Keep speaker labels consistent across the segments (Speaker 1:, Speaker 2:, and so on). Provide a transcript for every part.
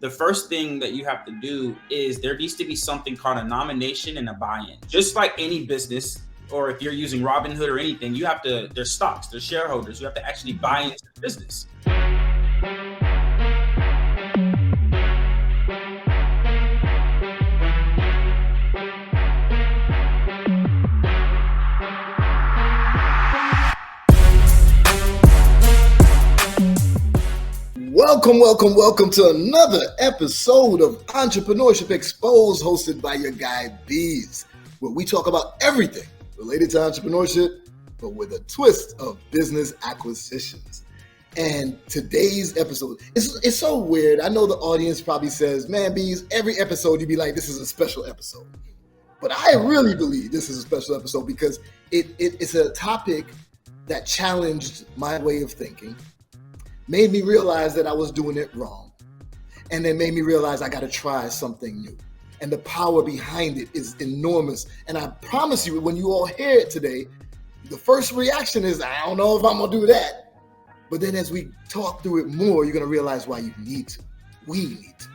Speaker 1: the first thing that you have to do is there needs to be something called a nomination and a buy-in. Just like any business, or if you're using Robinhood or anything, you have to, there's stocks, there's shareholders, you have to actually buy into the business.
Speaker 2: Welcome to another episode of Entrepreneurship Exposed, hosted by your guy Beez, where we talk about everything related to entrepreneurship, but with a twist of business acquisitions. And today's episode, it's so weird. I know the audience probably says, man, Beez, every episode you'd be like, this is a special episode. But I really believe this is a special episode because it's a topic that challenged my way of thinking, made me realize that I was doing it wrong, and then made me realize I got to try something new. And the power behind it is enormous. And I promise you, when you all hear it today, the first reaction is, I don't know if I'm going to do that. But then as we talk through it more, you're going to realize why you need to. We need to.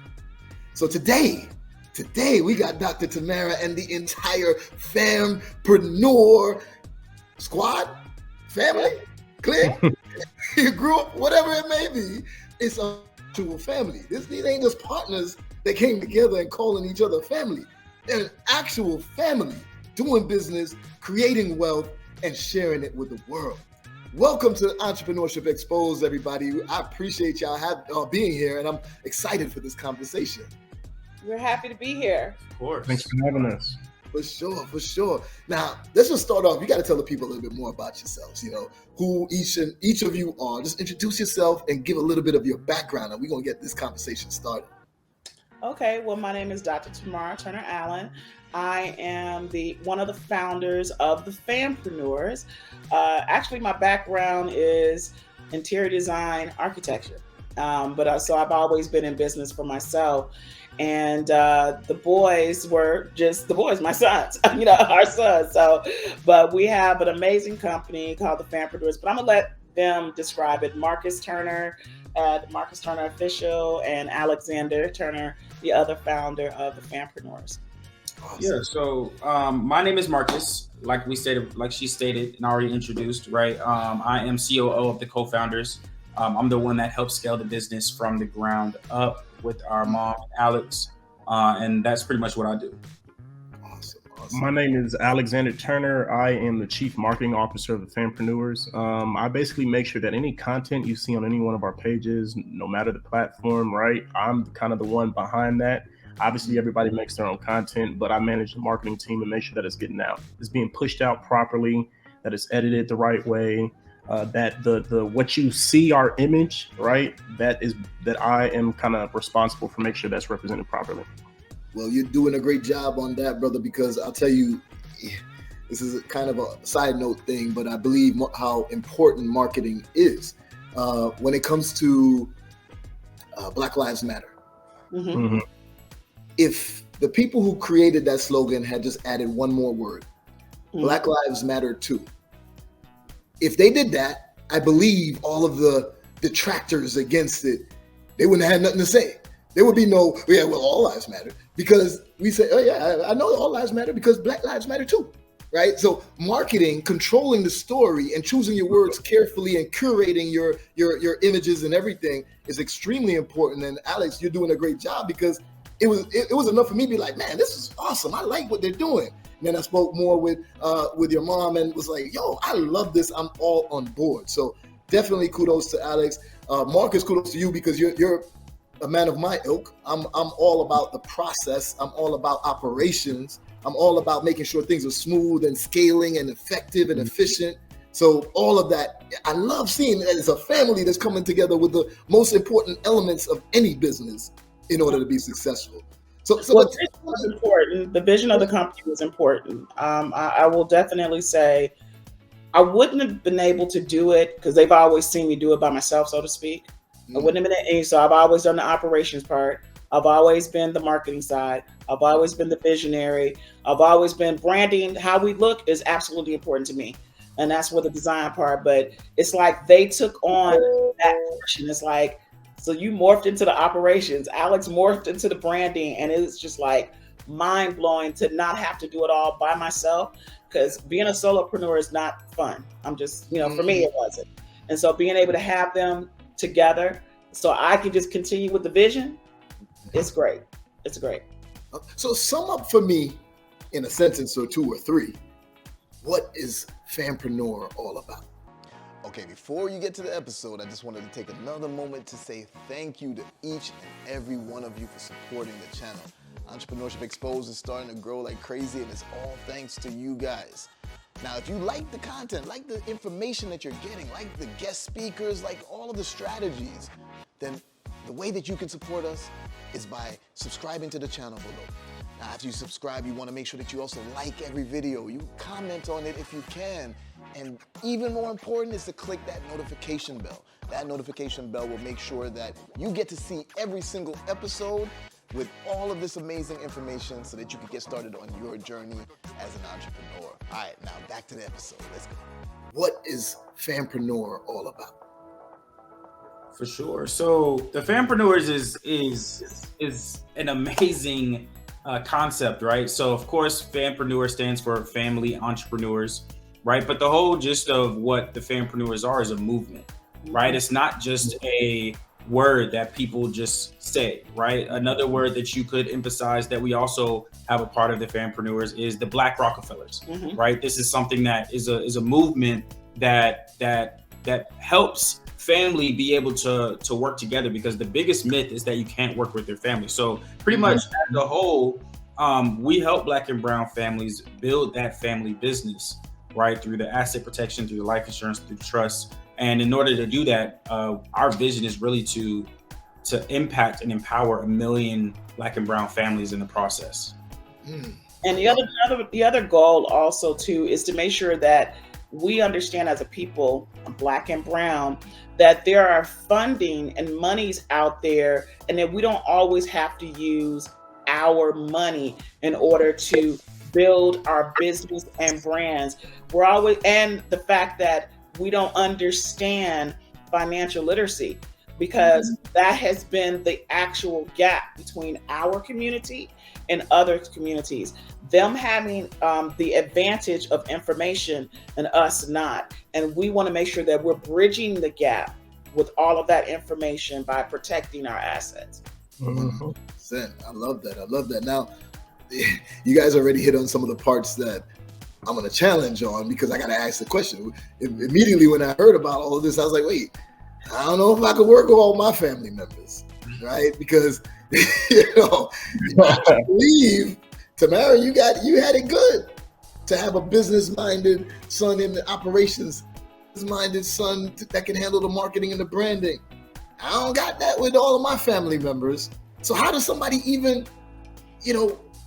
Speaker 2: So today we got Dr. Tamarra and the entire Fampreneur squad, family, clear? Your group, whatever it may be, it's a actual family. These ain't just partners that came together and calling each other family. They're an actual family doing business, creating wealth, and sharing it with the world. Welcome to Entrepreneurship Exposed, everybody. I appreciate y'all being here, and I'm excited for this conversation.
Speaker 3: We're happy to be here.
Speaker 1: Of course.
Speaker 4: Thanks for having us.
Speaker 2: For sure. Now, let's just start off. You got to tell the people a little bit more about yourselves, who each of you are. Just introduce yourself and give a little bit of your background, and we're going to get this conversation started.
Speaker 3: Okay, well, my name is Dr. Tamarra Turner Allen. I am one of the founders of the Fampreneurs. Actually, my background is interior design, architecture. So I've always been in business for myself. And the boys were just the boys, my sons, our sons. But we have an amazing company called the Fampreneurs, but I'm gonna let them describe it. Markus Turner at Markus Turner Official and Alexander Turner, the other founder of the Fampreneurs.
Speaker 1: Awesome. Yeah, so my name is Markus, like she stated and already introduced, right? I am COO of the co-founders. I'm the one that helps scale the business from the ground up with our mom, Alex, and that's pretty much what I do.
Speaker 2: Awesome.
Speaker 4: My name is Alexander Turner. I am the Chief Marketing Officer of the Fampreneurs. I basically make sure that any content you see on any one of our pages, no matter the platform, right, I'm kind of the one behind that. Obviously, everybody makes their own content, but I manage the marketing team and make sure that it's getting out. It's being pushed out properly, that it's edited the right way. That the what you see, our image, right? That I am kind of responsible for making sure that's represented properly.
Speaker 2: Well, you're doing a great job on that, brother, because I'll tell you, this is kind of a side note thing, but I believe how important marketing is when it comes to Black Lives Matter.
Speaker 3: Mm-hmm.
Speaker 4: Mm-hmm.
Speaker 2: If the people who created that slogan had just added one more word, Black Lives Matter too. If they did that, I believe all of the detractors against it, they wouldn't have had nothing to say. There would be no, all lives matter, because we say, oh yeah, I know all lives matter because Black lives matter too, right? So marketing, controlling the story and choosing your words carefully and curating your images and everything is extremely important. And Alex, you're doing a great job, because it was enough for me to be like, man, this is awesome. I like what they're doing. And then I spoke more with your mom and was like, yo, I love this. I'm all on board. So definitely kudos to Alex. Markus, kudos to you, because you're a man of my ilk. I'm all about the process. I'm all about operations. I'm all about making sure things are smooth and scaling and effective and efficient. So all of that, I love seeing that it's a family that's coming together with the most important elements of any business in order to be successful. So
Speaker 3: the vision was important. The vision of the company was important. I will definitely say I wouldn't have been able to do it because they've always seen me do it by myself, so to speak. I wouldn't have been. So I've always done the operations part. I've always been the marketing side. I've always been the visionary. I've always been branding. How we look is absolutely important to me. And that's where the design part. But it's like they took on that portion. It's like So you morphed into the operations. Alex morphed into the branding, and it's just like mind blowing to not have to do it all by myself, because being a solopreneur is not fun. I'm just, for me, it wasn't. And so being able to have them together so I can just continue with the vision, it's great. It's great.
Speaker 2: So sum up for me in a sentence or two or three, what is Fampreneur all about? Okay, before you get to the episode, I just wanted to take another moment to say thank you to each and every one of you for supporting the channel. Entrepreneurship Exposed is starting to grow like crazy, and it's all thanks to you guys. Now, if you like the content, like the information that you're getting, like the guest speakers, like all of the strategies, then the way that you can support us is by subscribing to the channel below. Now, after you subscribe, you want to make sure that you also like every video. You comment on it if you can. And even more important is to click that notification bell. That notification bell will make sure that you get to see every single episode with all of this amazing information so that you can get started on your journey as an entrepreneur. All right, now back to the episode. Let's go. What is Fampreneur all about?
Speaker 1: For sure. So the Fampreneurs is an amazing concept, right? So of course, Fampreneur stands for family entrepreneurs, right? But the whole gist of what the Fampreneurs are is a movement, right? It's not just a word that people just say, right? Another word that you could emphasize that we also have a part of the Fampreneurs is the Black Rockefellers, right? This is something that is a movement that helps family be able to work together, because the biggest myth is that you can't work with your family. So pretty much as a whole, we help Black and brown families build that family business, right? Through the asset protection, through the life insurance, through the trust. And in order to do that, our vision is really to impact and empower 1 million Black and brown families in the process.
Speaker 3: And the other goal also too is to make sure that we understand as a people, Black and brown, that there are funding and monies out there, and that we don't always have to use our money in order to build our business and brands. And the fact that we don't understand financial literacy, because that has been the actual gap between our community and other communities. Them having the advantage of information and us not. And we want to make sure that we're bridging the gap with all of that information by protecting our assets.
Speaker 2: 100%. I love that. Now, you guys already hit on some of the parts that I'm going to challenge on, because I got to ask the question. Immediately when I heard about all of this, I was like, wait, I don't know if I could work with all my family members, right? Because, I believe, Tamarra, you had it good to have a business-minded son in the operations, business-minded son that can handle the marketing and the branding. I don't got that with all of my family members. So how does somebody even,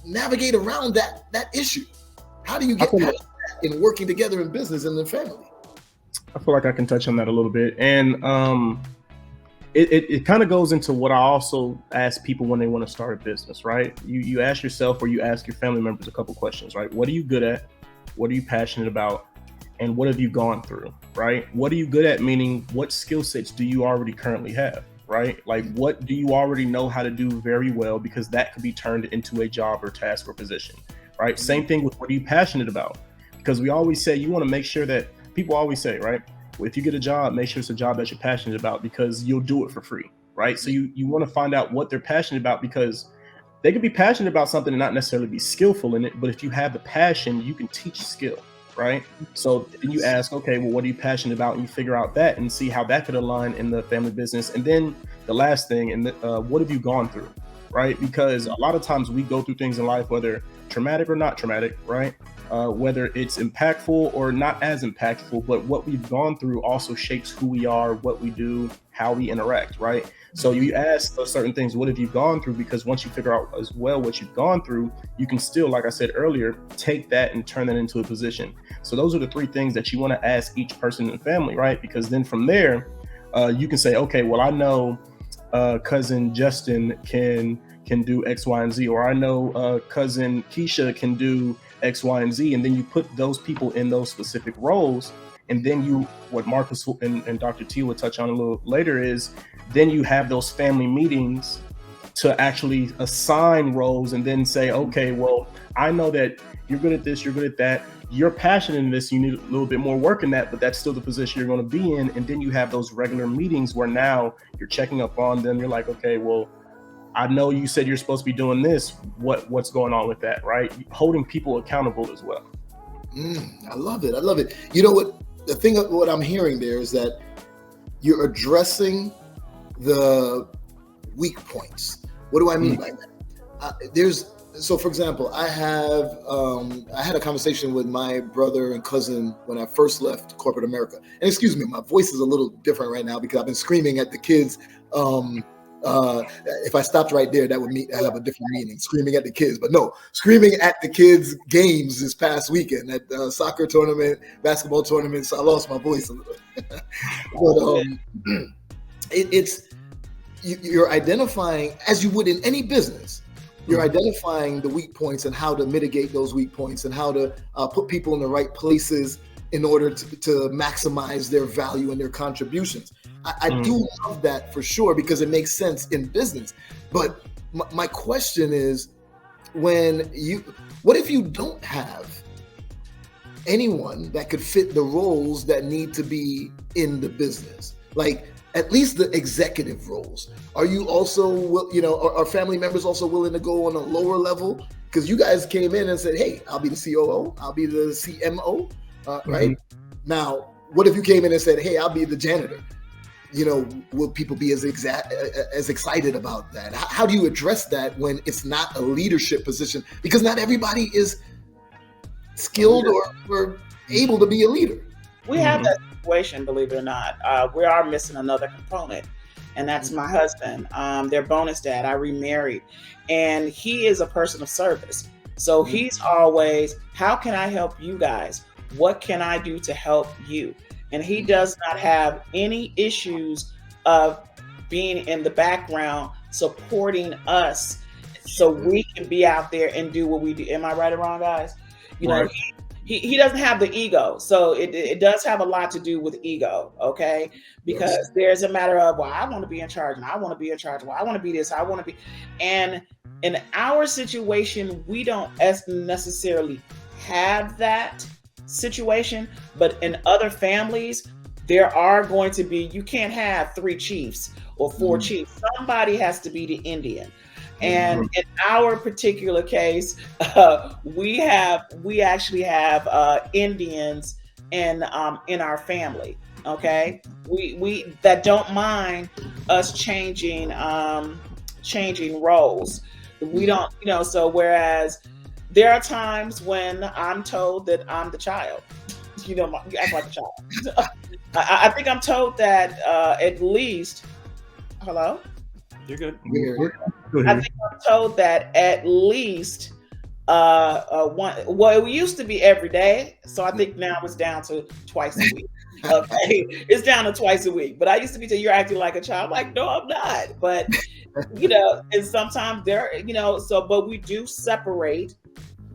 Speaker 2: navigate around that issue? How do you get past that in working together in business and in family?
Speaker 4: I feel like I can touch on that a little bit. And it kind of goes into what I also ask people when they want to start a business, right? You ask yourself, or you ask your family members a couple questions, right? What are you good at? What are you passionate about? And what have you gone through, right? What are you good at? Meaning, what skill sets do you already currently have, right? Like, what do you already know how to do very well? Because that could be turned into a job or task or position, right? Same thing with what are you passionate about? Because we always say, you want to make sure that, people always say, right? If you get a job, make sure it's a job that you're passionate about, because you'll do it for free, right? So you want to find out what they're passionate about, because they could be passionate about something and not necessarily be skillful in it. But if you have the passion, you can teach skill, right? So then you ask, okay, well, what are you passionate about? And you figure out that and see how that could align in the family business. And then the last thing, what have you gone through, right? Because a lot of times we go through things in life, whether traumatic or not traumatic, right? Whether it's impactful or not as impactful, but what we've gone through also shapes who we are, what we do, how we interact, right? So you ask certain things, what have you gone through? Because once you figure out as well what you've gone through, you can still, like I said earlier, take that and turn that into a position. So those are the three things that you want to ask each person in the family, right? Because then from there, you can say, okay, well, I know cousin Justin can do X, Y, and Z, or I know cousin Keisha can do X, Y, and Z. And then you put those people in those specific roles, And then what Marcus and Dr. T will touch on a little later is, then you have those family meetings to actually assign roles and then say, okay, well, I know that you're good at this, you're good at that, you're passionate in this, you need a little bit more work in that, but that's still the position you're going to be in. And then you have those regular meetings where now you're checking up on them. You're like, okay, well, I know you said you're supposed to be doing this. What's going on with that, right? Holding people accountable as well.
Speaker 2: I love it. I love it. You know what? The thing, what I'm hearing there is that you're addressing the weak points. What do I mean by that? So for example, I had a conversation with my brother and cousin when I first left corporate America. And excuse me, my voice is a little different right now because I've been screaming at the kids. If I stopped right there, that would have a different meaning, screaming at the kids. But no, screaming at the kids' games this past weekend at the soccer tournament, basketball tournament. So I lost my voice a little. But you're identifying, as you would in any business, you're identifying the weak points and how to mitigate those weak points and how to put people in the right places in order to maximize their value and their contributions. I do love that for sure because it makes sense in business. But my question is, what if you don't have anyone that could fit the roles that need to be in the business? Like at least the executive roles. Are you also, are family members also willing to go on a lower level? Because you guys came in and said, hey, I'll be the COO, I'll be the CMO, right? Now, what if you came in and said, hey, I'll be the janitor? Will people be as excited about that? How do you address that when it's not a leadership position? Because not everybody is skilled or able to be a leader.
Speaker 3: We have that situation, believe it or not. We are missing another component, and that's my husband. Their bonus dad. I remarried, and he is a person of service. So he's always, how can I help you guys? What can I do to help you? And he does not have any issues of being in the background supporting us so we can be out there and do what we do. Am I right or wrong, guys?
Speaker 4: Right.
Speaker 3: He doesn't have the ego. So it does have a lot to do with ego, okay? Because there's a matter of, well, I want to be in charge and I want to be in charge. Well, I want to be this, I want to be. And in our situation, we don't necessarily have that situation, but in other families, there are going to be, you can't have 3 chiefs or 4 chiefs. Somebody has to be the Indian. And in our particular case, we actually have Indians in our family. Okay, we that don't mind us changing roles. We don't, so whereas there are times when I'm told that I'm the child. You act like a child. I think I'm told that at least. Hello.
Speaker 1: You're good.
Speaker 3: I think I'm told that at least it used to be every day. So I think now it's down to twice a week. Okay. It's down to twice a week. But I used to be told you're acting like a child. I'm like, no, I'm not. But and sometimes but we do separate.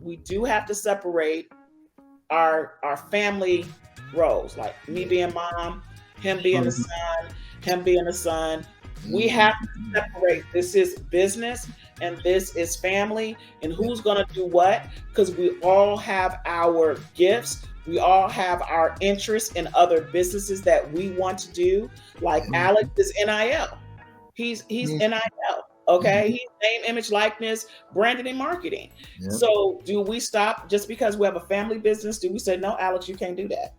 Speaker 3: We do have to separate our family roles, like me being mom, him being the son, him being the son. We have to separate. This is business and this is family, and who's going to do what, because we all have our gifts. We all have our interests in other businesses that we want to do. Like Alex is NIL. He's NIL. Okay. He's name, image, likeness, branding, and marketing. Yep. So do we stop just because we have a family business? Do we say, no, Alex, you can't do that?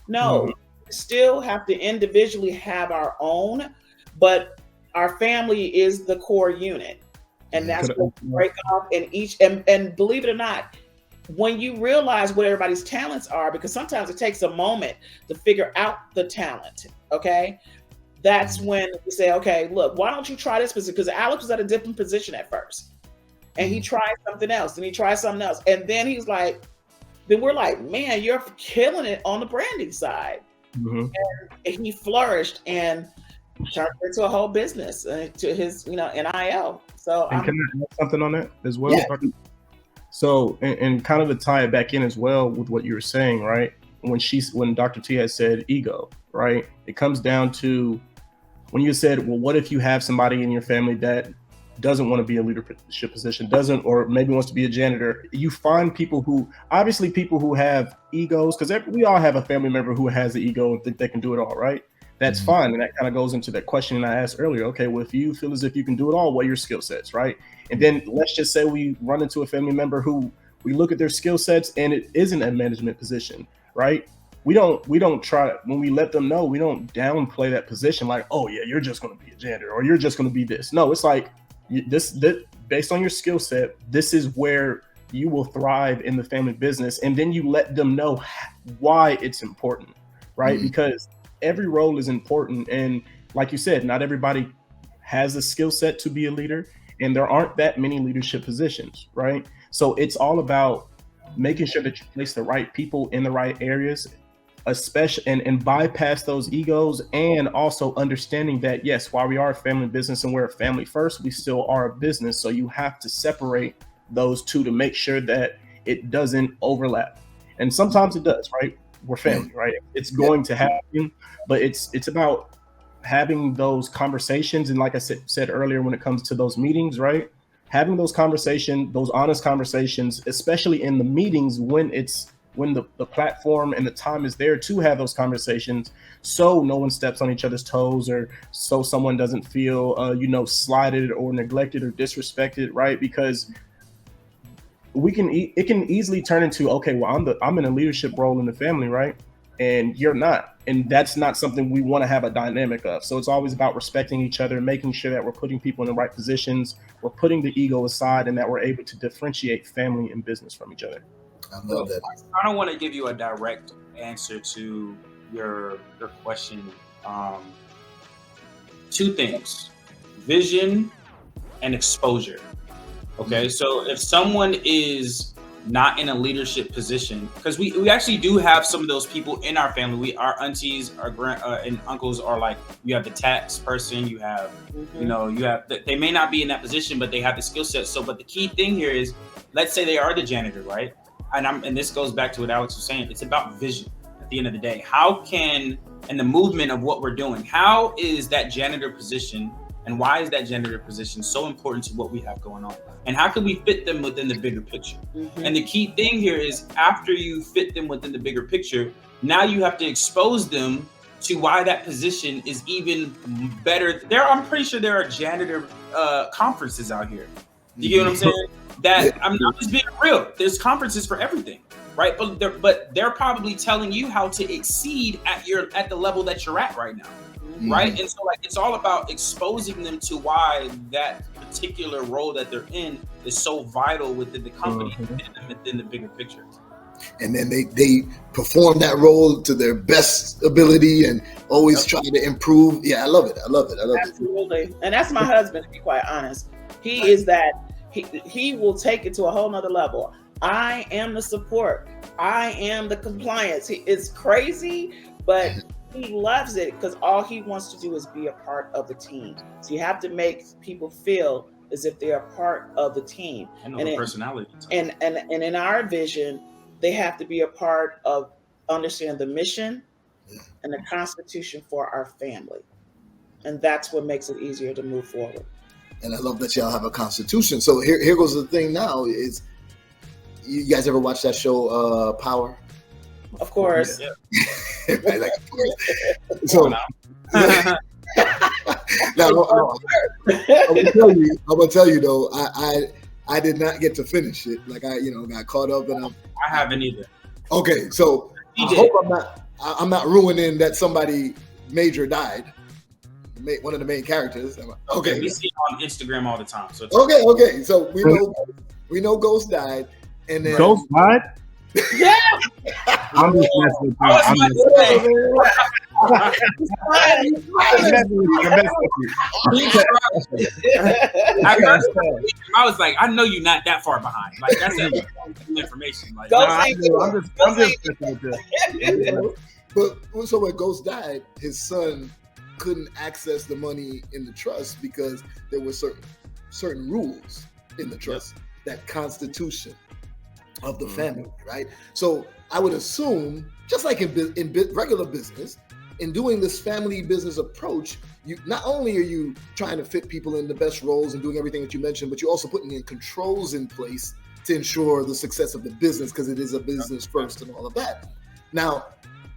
Speaker 3: No, we still have to individually have our own, but our family is the core unit. And that's what we break off in each, and believe it or not, when you realize what everybody's talents are, because sometimes it takes a moment to figure out the talent. Okay. That's when we say, okay, look, why don't you try this position? Because Alex was at a different position at first. And he tried something else, and he tried something else. And then he's like, then we're like, man, you're killing it on the branding side. And he flourished and turned into a whole business to his, NIL. So
Speaker 4: and can I add something on that as well? Yeah. So, and kind of to tie it back in as well with what you were saying, right? when Dr. T has said ego, right? It comes down to when you said, well, what if you have somebody in your family that doesn't want to be a leadership position, or maybe wants to be a janitor? You find people who have egos, because we all have a family member who has the ego and think they can do it all, right? That's fine. And that kind of goes into that question I asked earlier. Okay, well, if you feel as if you can do it all, what are your skill sets, right? And then let's just say we run into a family member who we look at their skill sets and it isn't a management position, right? We don't try, when we let them know, we don't downplay that position like, oh yeah, you're just going to be a janitor or you're just going to be this. No, it's like this based on your skill set, this is where you will thrive in the family business. And then you let them know why it's important, right? Because every role is important. And like you said, not everybody has the skill set to be a leader, and there aren't that many leadership positions, right? So it's all about making sure that you place the right people in the right areas, especially and bypass those egos, and also understanding that, yes, while we are a family business and we're a family first, we still are a business. So you have to separate those two to make sure that it doesn't overlap. And sometimes it does, right? We're family, right? It's going to happen, but it's about having those conversations. And like I said earlier, when it comes to those meetings, right? Having those conversations, those honest conversations, especially in the meetings when the platform and the time is there to have those conversations, so no one steps on each other's toes, or so someone doesn't feel slighted or neglected or disrespected, right? Because it can easily turn into, okay, well, I'm in a leadership role in the family, right? And you're not. And that's not something we want to have a dynamic of. So it's always about respecting each other, making sure that we're putting people in the right positions, we're putting the ego aside, and that we're able to differentiate family and business from each other.
Speaker 2: I love that.
Speaker 1: I don't want to give you a direct answer to your question. Two things: vision and exposure. Okay, so if someone is not in a leadership position, because we actually do have some of those people in our family. Our aunties, our and uncles are like, you have the tax person, you have, they may not be in that position, but they have the skill set. So, but the key thing here is, let's say they are the janitor, right? And this goes back to what Alex was saying. It's about vision at the end of the day. And the movement of what we're doing, how is that janitor position, and why is that janitor position so important to what we have going on? And how can we fit them within the bigger picture? And the key thing here is, after you fit them within the bigger picture, now you have to expose them to why that position is even better. I'm pretty sure there are janitor conferences out here. You get what I'm saying? I'm not just being real. There's conferences for everything, right? But they're probably telling you how to exceed at the level that you're at right now. Right. And so it's all about exposing them to why that particular role that they're in is so vital within the company and within the bigger picture.
Speaker 2: And then they perform that role to their best ability and always try to improve. Yeah, I love it.
Speaker 3: Absolutely. And that's my husband, to be quite honest. He is that he will take it to a whole nother level. I am the support. I am the compliance. It's crazy, but he loves it because all he wants to do is be a part of the team. So you have to make people feel as if they are part of the team.
Speaker 1: And the personality.
Speaker 3: And in our vision, they have to be a part of understanding the mission and the constitution for our family. And that's what makes it easier to move forward.
Speaker 2: And I love that y'all have a constitution. So here goes the thing now is, you guys ever watch that show, Power?
Speaker 3: Of course.
Speaker 2: Yeah. So now, I'm gonna tell you though, I did not get to finish it. Like I got caught up, and
Speaker 1: I haven't either.
Speaker 2: Okay, so I hope I'm not ruining that somebody major died. One of the main characters. Okay,
Speaker 1: we see it on Instagram all the time. So
Speaker 2: okay. So we know Ghost died, and then
Speaker 4: Ghost died.
Speaker 3: Yeah.
Speaker 4: I'm just messing with you.
Speaker 1: I was like, I know you're not that far behind. Like, that's information. Like,
Speaker 4: I'm just messing with you.
Speaker 2: But so when Ghost died, his son couldn't access the money in the trust because there were certain rules in the trust, that constitution. of the family, right? So I would assume, just like in regular business, in doing this family business approach, you not only are you trying to fit people in the best roles and doing everything that you mentioned, but you're also putting in controls in place to ensure the success of the business, because it is a business first and all of that. Now,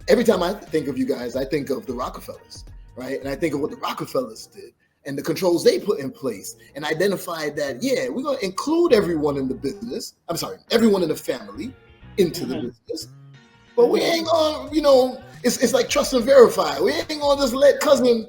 Speaker 2: every time I think of you guys, I think of the Rockefellers, right? And I think of what the Rockefellers did and the controls they put in place and identified that, yeah, we're going to include everyone in the business. I'm sorry, everyone in the family into the business. But we ain't going to, it's like trust and verify. We ain't going to just let cousin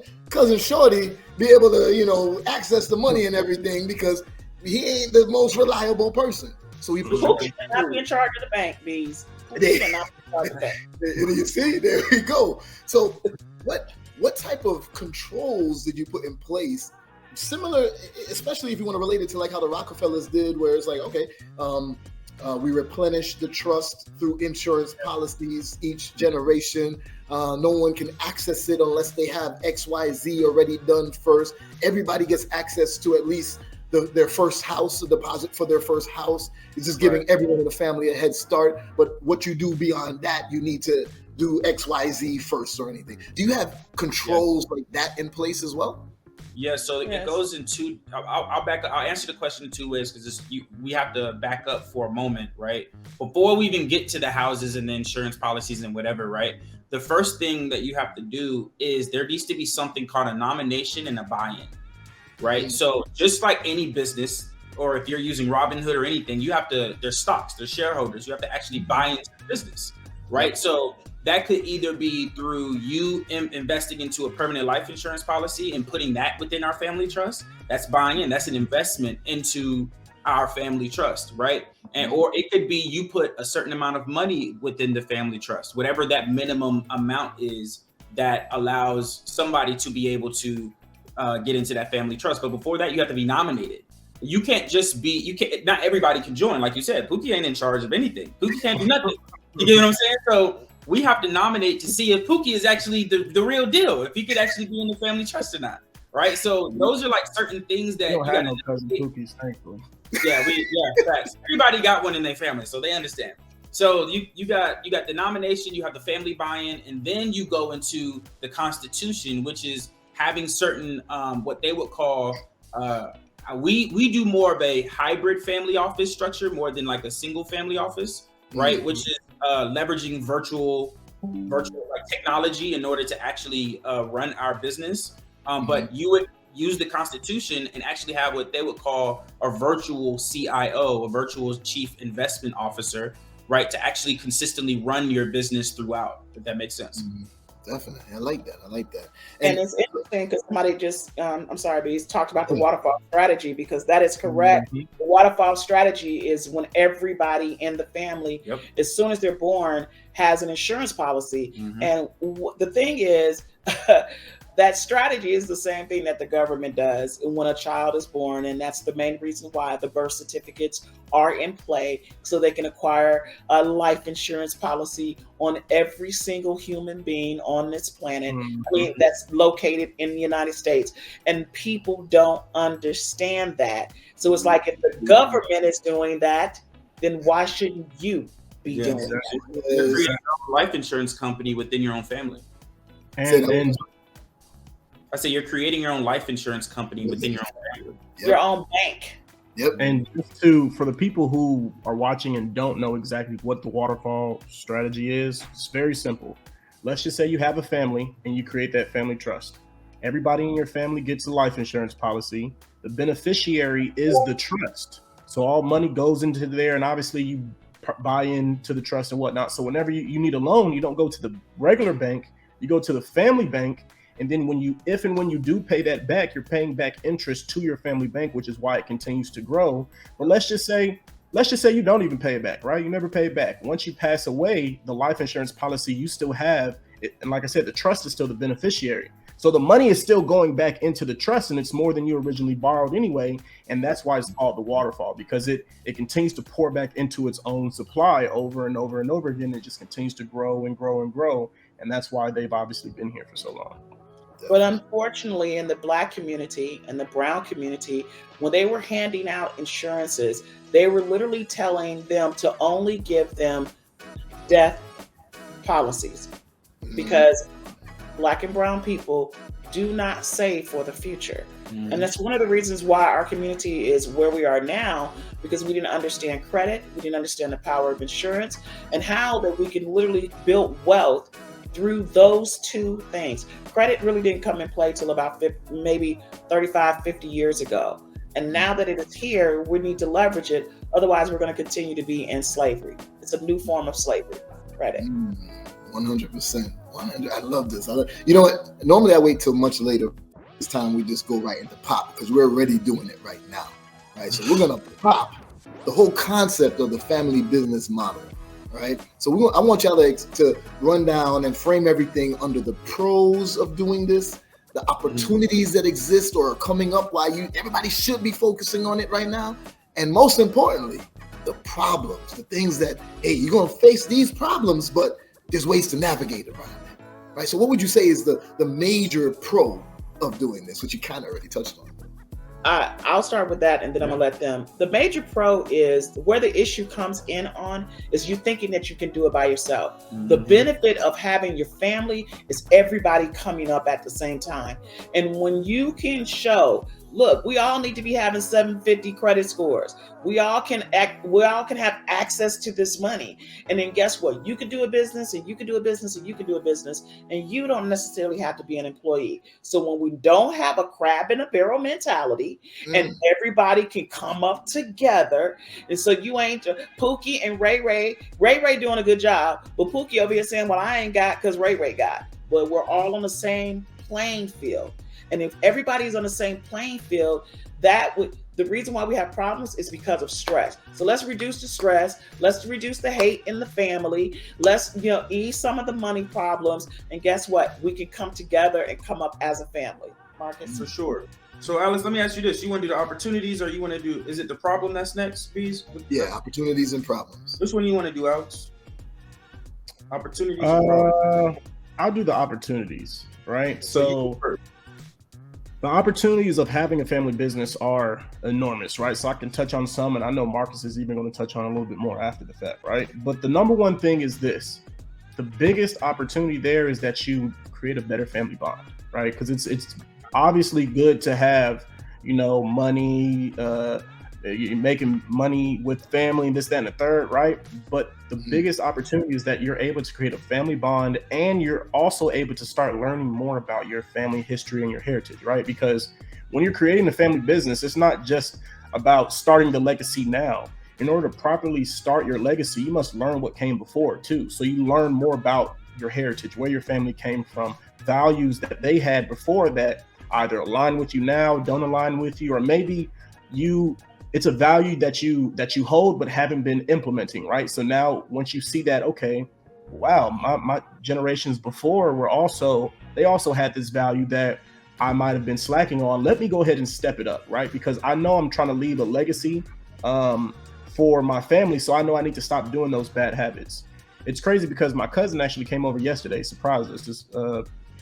Speaker 2: Shorty be able to, access the money and everything, because he ain't the most reliable person. So we put
Speaker 3: Pookie cannot be in charge of the bank, Beez. Pookie cannot be in charge of the bank.
Speaker 2: You see, there we go. So what type of controls did you put in place? Similar, especially if you want to relate it to like how the Rockefellers did, where it's like, okay, we replenish the trust through insurance policies each generation. No one can access it unless they have XYZ already done first. Everybody gets access to at least their first house, a deposit for their first house. It's just giving everyone in the family a head start. But what you do beyond that, you need to do XYZ first or anything. Do you have controls like that in place as well?
Speaker 1: Yeah, so it goes in two. I'll back up. I'll answer the question in two ways, because we have to back up for a moment, right? Before we even get to the houses and the insurance policies and whatever, right? The first thing that you have to do is there needs to be something called a nomination and a buy-in, right? Mm-hmm. So just like any business, or if you're using Robinhood or anything, you have to, there's stocks, there's shareholders, you have to actually buy into the business, right? So that could either be through you investing into a permanent life insurance policy and putting that within our family trust. That's buying in. That's an investment into our family trust, right? And or it could be you put a certain amount of money within the family trust, whatever that minimum amount is that allows somebody to be able to get into that family trust. But before that, you have to be nominated. You can't just be, not everybody can join. Like you said, Pookie ain't in charge of anything. Pookie can't do nothing. You get what I'm saying? So we have to nominate to see if Pookie is actually the real deal, if he could actually be in the family trust or not, right? So those are like certain things that
Speaker 4: you don't have no cousin Pookies, thankfully.
Speaker 1: Yeah, facts. Everybody got one in their family, so they understand. So you got the nomination, you have the family buy-in, and then you go into the Constitution, which is having certain what they would call we do more of a hybrid family office structure more than like a single family office, right? Mm-hmm. Which is leveraging virtual like technology in order to actually run our business. But you would use the Constitution and actually have what they would call a virtual CIO, a virtual chief investment officer, right? To actually consistently run your business throughout, if that makes sense.
Speaker 2: Mm-hmm. Definitely. I like that.
Speaker 3: And it's interesting because somebody just, I'm sorry, but he's talked about the waterfall strategy, because that is correct. Mm-hmm. The waterfall strategy is when everybody in the family, as soon as they're born, has an insurance policy. Mm-hmm. And the thing is, that strategy is the same thing that the government does when a child is born. And that's the main reason why the birth certificates are in play, so they can acquire a life insurance policy on every single human being on this planet. Mm-hmm. That's located in the United States. And people don't understand that. So it's like, if the government is doing that, then why shouldn't you be doing that?
Speaker 1: You're creating a life insurance company within your own family.
Speaker 4: And
Speaker 1: I say you're creating your own life insurance company within your own family.
Speaker 3: Your own bank.
Speaker 2: Yep.
Speaker 4: And just for the people who are watching and don't know exactly what the waterfall strategy is, it's very simple. Let's just say you have a family and you create that family trust. Everybody in your family gets a life insurance policy. The beneficiary is the trust. So all money goes into there, and obviously you buy into the trust and whatnot. So whenever you need a loan, you don't go to the regular bank, you go to the family bank. And then when you do pay that back, you're paying back interest to your family bank, which is why it continues to grow. But let's just say you don't even pay it back, right? You never pay it back. Once you pass away, the life insurance policy you still have, and like I said, the trust is still the beneficiary. So the money is still going back into the trust, and it's more than you originally borrowed anyway. And that's why it's called the waterfall, because it continues to pour back into its own supply over and over and over again. It just continues to grow and grow and grow. And that's why they've obviously been here for so long.
Speaker 3: But unfortunately, in the Black community and the brown community, when they were handing out insurances, they were literally telling them to only give them death policies, because Black and brown people do not save for the future. And that's one of the reasons why our community is where we are now, because we didn't understand credit, we didn't understand the power of insurance, and how that we can literally build wealth through those two things. Credit really didn't come in play till about maybe 35, 50 years ago. And now that it is here, we need to leverage it. Otherwise, we're going to continue to be in slavery. It's a new form of slavery, credit.
Speaker 2: 100%. 100. I love this. You know what? Normally I wait till much later. This time we just go right into pop, because we're already doing it right now. Right? So we're going to pop the whole concept of the family business model. Right. So I want y'all to run down and frame everything under the pros of doing this, the opportunities that exist or are coming up, why everybody should be focusing on it right now. And most importantly, the problems, the things that, hey, you're going to face these problems, but there's ways to navigate around it. Right. So what would you say is the major pro of doing this, which you kind of already touched on?
Speaker 3: I'll start with that, and then I'm gonna let them. The major pro is where the issue comes in on is you thinking that you can do it by yourself. The benefit of having your family is everybody coming up at the same time. And when you can show, look, we all need to be having 750 credit scores. We all can have access to this money. And then guess what? You can do a business, and you can do a business, and you can do a business, and you don't necessarily have to be an employee. So when we don't have a crab in a barrel mentality, and everybody can come up together, and so you ain't Pookie and Ray doing a good job, but Pookie over here saying, well, I ain't got because Ray got. But we're all on the same playing field. And if everybody's on the same playing field, the reason why we have problems is because of stress. So let's reduce the stress. Let's reduce the hate in the family. Let's ease some of the money problems. And guess what? We can come together and come up as a family. Marcus?
Speaker 1: For sure. So Alex, let me ask you this. You want to do the opportunities, or you want to do, is it the problem that's next, Beez?
Speaker 2: Yeah, opportunities and problems.
Speaker 1: Which one you want to do, Alex? Opportunities and problems?
Speaker 4: I'll do the opportunities, right? So the opportunities of having a family business are enormous, right? So I can touch on some, and I know Marcus is even going to touch on a little bit more after the fact, right? But the number one thing is this. The biggest opportunity there is that you create a better family bond, right? Because it's obviously good to have, money, you're making money with family, this, that, and the third, right? But the biggest opportunity is that you're able to create a family bond, and you're also able to start learning more about your family history and your heritage, right? Because when you're creating a family business, it's not just about starting the legacy now. In order to properly start your legacy, you must learn what came before too. So you learn more about your heritage, where your family came from, values that they had before that either align with you now, don't align with you, or maybe it's a value that you hold but haven't been implementing, right? So now once you see that, okay, wow, my generations before they also had this value that I might have been slacking on. Let me go ahead and step it up, right? Because I know I'm trying to leave a legacy for my family, so I know I need to stop doing those bad habits. It's crazy because my cousin actually came over yesterday, surprised us,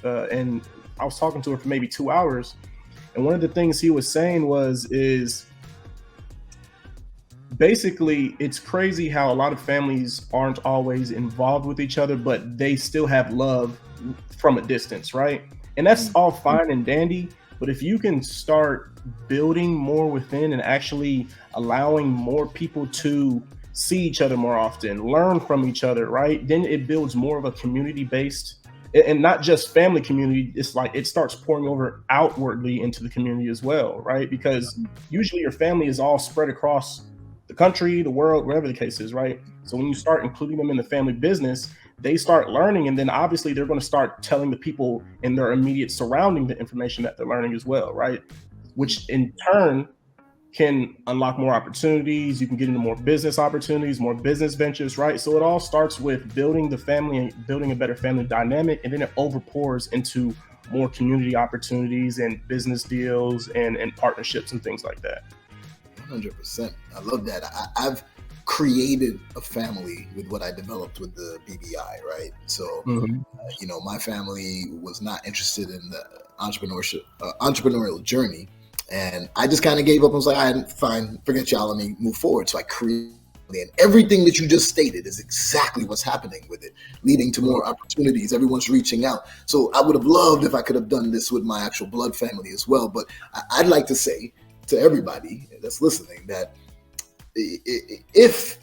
Speaker 4: and I was talking to her for maybe 2 hours, and one of the things he was saying is basically, it's crazy how a lot of families aren't always involved with each other, but they still have love from a distance, right? And that's all fine and dandy, but if you can start building more within and actually allowing more people to see each other more often, learn from each other, right? Then it builds more of a community-based, and not just family community. It's like it starts pouring over outwardly into the community as well, right? Because usually your family is all spread across the country, the world, wherever the case is, right? So when you start including them in the family business, they start learning, and then obviously they're going to start telling the people in their immediate surrounding the information that they're learning as well, right? Which in turn can unlock more opportunities. You can get into more business opportunities, more business ventures, right? So it all starts with building the family and building a better family dynamic, and then it overpours into more community opportunities and business deals and partnerships and things like that.
Speaker 2: 100%. I love that. created a family with what I developed with the BBI, right? So, my family was not interested in the entrepreneurial journey. And I just kind of gave up and was like, all right, fine, forget y'all, let me move forward. So I created, and everything that you just stated is exactly what's happening with it, leading to more opportunities. Everyone's reaching out. So I would have loved if I could have done this with my actual blood family as well. But I'd like to say to everybody that's listening that if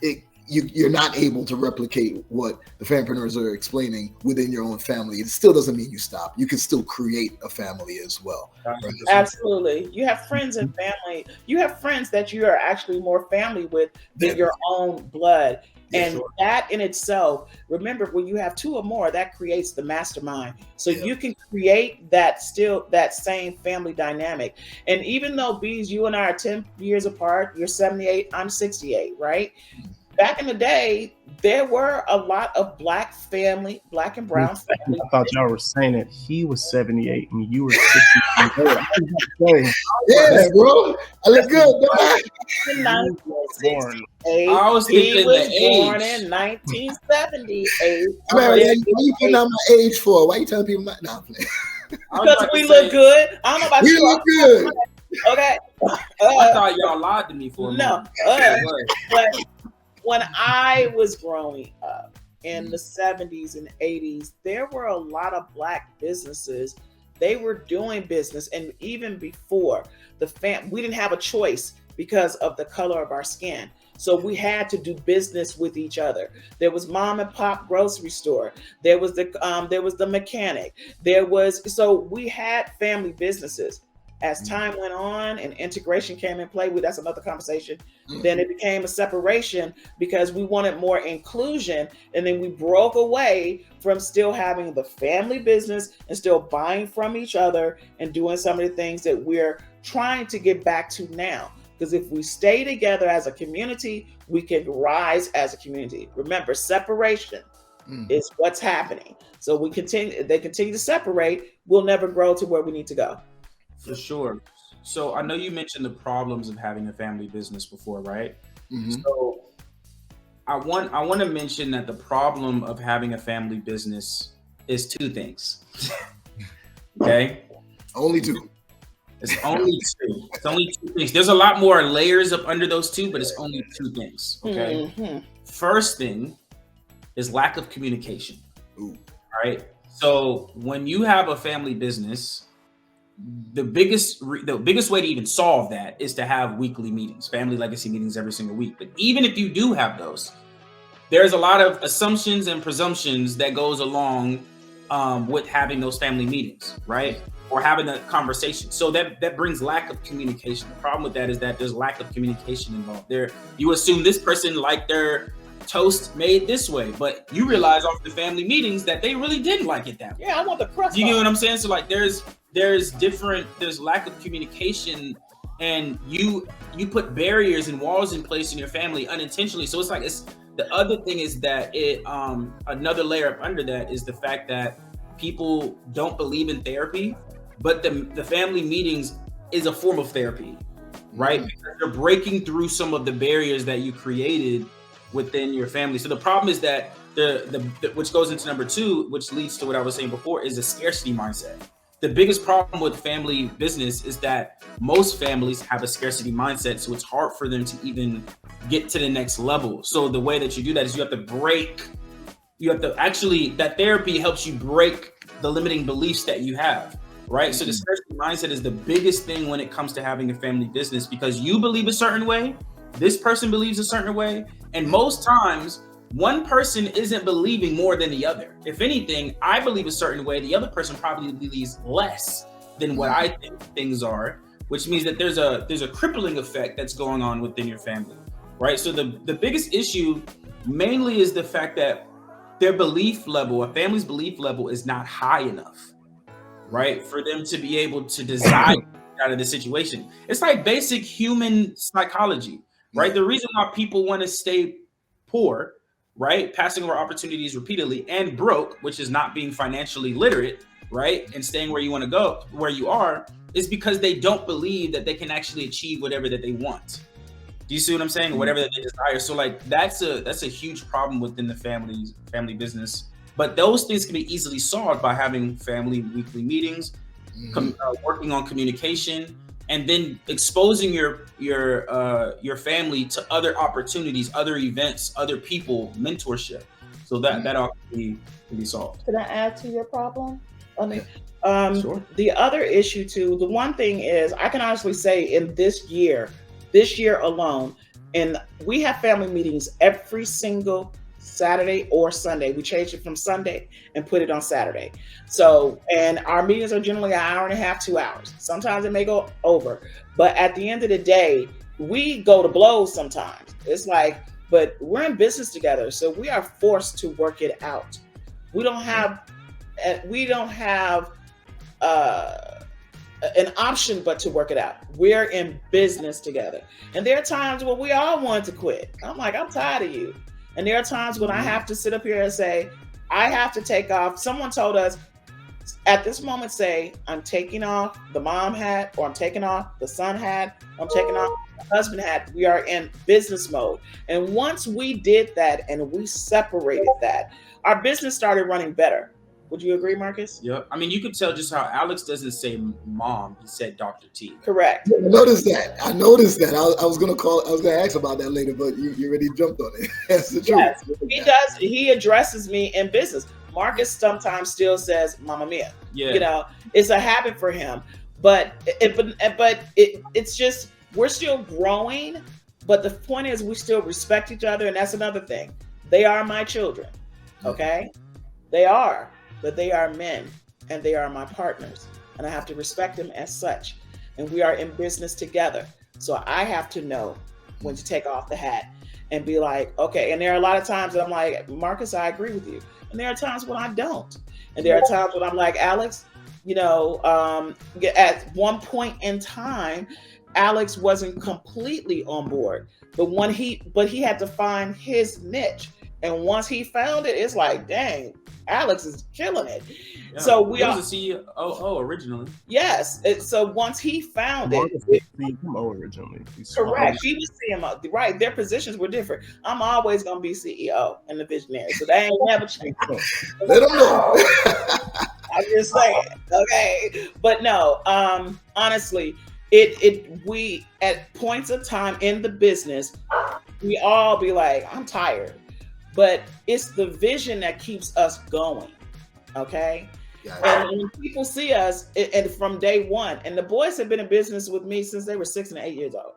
Speaker 2: you're not able to replicate what the Fampreneurs are explaining within your own family, it still doesn't mean you stop. You can still create a family as well. Right?
Speaker 3: Absolutely. You have friends and family. You have friends that you are actually more family with than your own blood. And that in itself, remember, when you have two or more, that creates the mastermind. So you can create that same family dynamic. And even though, Beez, you and I are 10 years apart, you're 78, I'm 68, right? Back in the day, there were a lot of black and brown family.
Speaker 4: I thought y'all were saying that he was 78 and you were 60.
Speaker 2: Yeah, bro. I look good, dog.
Speaker 1: I was thinking
Speaker 3: he was born in 1978.
Speaker 2: Why you putting out my age for? Why you telling people my? No,
Speaker 3: because we look good. I don't know about
Speaker 2: you. We look good.
Speaker 3: Okay.
Speaker 1: I thought y'all lied to me for a minute.
Speaker 3: But when I was growing up in the 70s and 80s, there were a lot of black businesses. They were doing business. And even before we didn't have a choice because of the color of our skin. So we had to do business with each other. There was mom and pop grocery store. There was the mechanic. So we had family businesses. As time went on and integration came in play, that's another conversation, then it became a separation because we wanted more inclusion. And then we broke away from still having the family business and still buying from each other and doing some of the things that we're trying to get back to now. Because if we stay together as a community, we can rise as a community. Remember, separation is what's happening. So they continue to separate. We'll never grow to where we need to go.
Speaker 1: For sure. So I know you mentioned the problems of having a family business before, right? So I want to mention that the problem of having a family business is two things. Okay?
Speaker 2: Only two.
Speaker 1: It's only two. It's only two things. There's a lot more layers up under those two, but it's only two things. Okay. First thing is lack of communication. All right. So when you have a family business, the biggest way to even solve that is to have weekly meetings, family legacy meetings every single week. But even if you do have those, there's a lot of assumptions and presumptions that goes along with having those family meetings, right? Or having a conversation. So that brings lack of communication. The problem with that is that there's lack of communication involved. You assume this person liked their toast made this way, but you realize off the family meetings that they really didn't like it that way.
Speaker 3: Yeah, I want the crust.
Speaker 1: You get what I'm saying? So like there's lack of communication, and you put barriers and walls in place in your family unintentionally. So the other thing is that another layer up under that is the fact that people don't believe in therapy, but the family meetings is a form of therapy, right? Because you're breaking through some of the barriers that you created within your family. So the problem is that which goes into number two, which leads to what I was saying before, is a scarcity mindset. The biggest problem with family business is that most families have a scarcity mindset, so it's hard for them to even get to the next level. So the way that you do that is that therapy helps you break the limiting beliefs that you have, right? So the scarcity mindset is the biggest thing when it comes to having a family business, because you believe a certain way, this person believes a certain way, and most times one person isn't believing more than the other. If anything, I believe a certain way, the other person probably believes less than what I think things are, which means that there's a crippling effect that's going on within your family, right? So the biggest issue mainly is the fact that their belief level, a family's belief level, is not high enough, right? For them to be able to desire out of the situation. It's like basic human psychology, right? The reason why people want to stay poor, right, passing over opportunities repeatedly, and broke, which is not being financially literate, right, and staying where you want to go, where you are, is because they don't believe that they can actually achieve whatever that they want. Do Do you see what I'm saying? Whatever that they desire. So like that's a huge problem within the family business. But those things can be easily solved by having family weekly meetings, working on communication, and then exposing your family to other opportunities, other events, other people, mentorship. So that all can be solved.
Speaker 3: Can I add to your problem? I mean,
Speaker 1: Sure.
Speaker 3: The other issue too, the one thing is, I can honestly say in this year alone, and we have family meetings every single Saturday or Sunday. We changed it from Sunday and put it on Saturday. So, and our meetings are generally an hour and a half, 2 hours. Sometimes it may go over, but at the end of the day, we go to blows sometimes. It's like, but we're in business together, so we are forced to work it out. We don't have an option but to work it out. We're in business together. And there are times when we all want to quit. I'm like, I'm tired of you. And there are times when I have to sit up here and say, I have to take off. Someone told us at this moment, say, I'm taking off the mom hat, or I'm taking off the son hat, I'm taking off the husband hat. We are in business mode. And once we did that and we separated that, our business started running better. Would you agree, Marcus?
Speaker 1: Yeah. I mean, you could tell just how Alex doesn't say mom, he said Dr. T.
Speaker 3: Correct.
Speaker 2: I noticed that. I was going to ask about that later, but you already jumped on it. That's the truth.
Speaker 3: Yes, he does. He addresses me in business. Marcus sometimes still says "Mama Mia."
Speaker 1: Yeah.
Speaker 3: You know, it's a habit for him. But it's just, we're still growing. But the point is, we still respect each other, and that's another thing. They are my children. Okay, they are. But they are men, and they are my partners, and I have to respect them as such. And we are in business together. So I have to know when to take off the hat and be like, okay. And there are a lot of times that I'm like, Marcus, I agree with you. And there are times when I don't. And there are times when I'm like, Alex, you know, at one point in time, Alex wasn't completely on board, but he had to find his niche. And once he found it, it's like, dang, Alex is killing it.
Speaker 1: Yeah.
Speaker 3: So
Speaker 1: he was a CEO originally.
Speaker 3: Yes. So once he found
Speaker 4: Marcus
Speaker 3: it,
Speaker 4: was CMO originally.
Speaker 3: correct. He was CMO. Right. Their positions were different. I'm always gonna be CEO and the visionary. So that ain't never changed.
Speaker 2: Let them know.
Speaker 3: I'm just saying. Okay. But no, honestly, we at points of time in the business, we all be like, I'm tired. But it's the vision that keeps us going, okay? Yeah. And when people see us, and from day one, and the boys have been in business with me since they were 6 and 8 years old,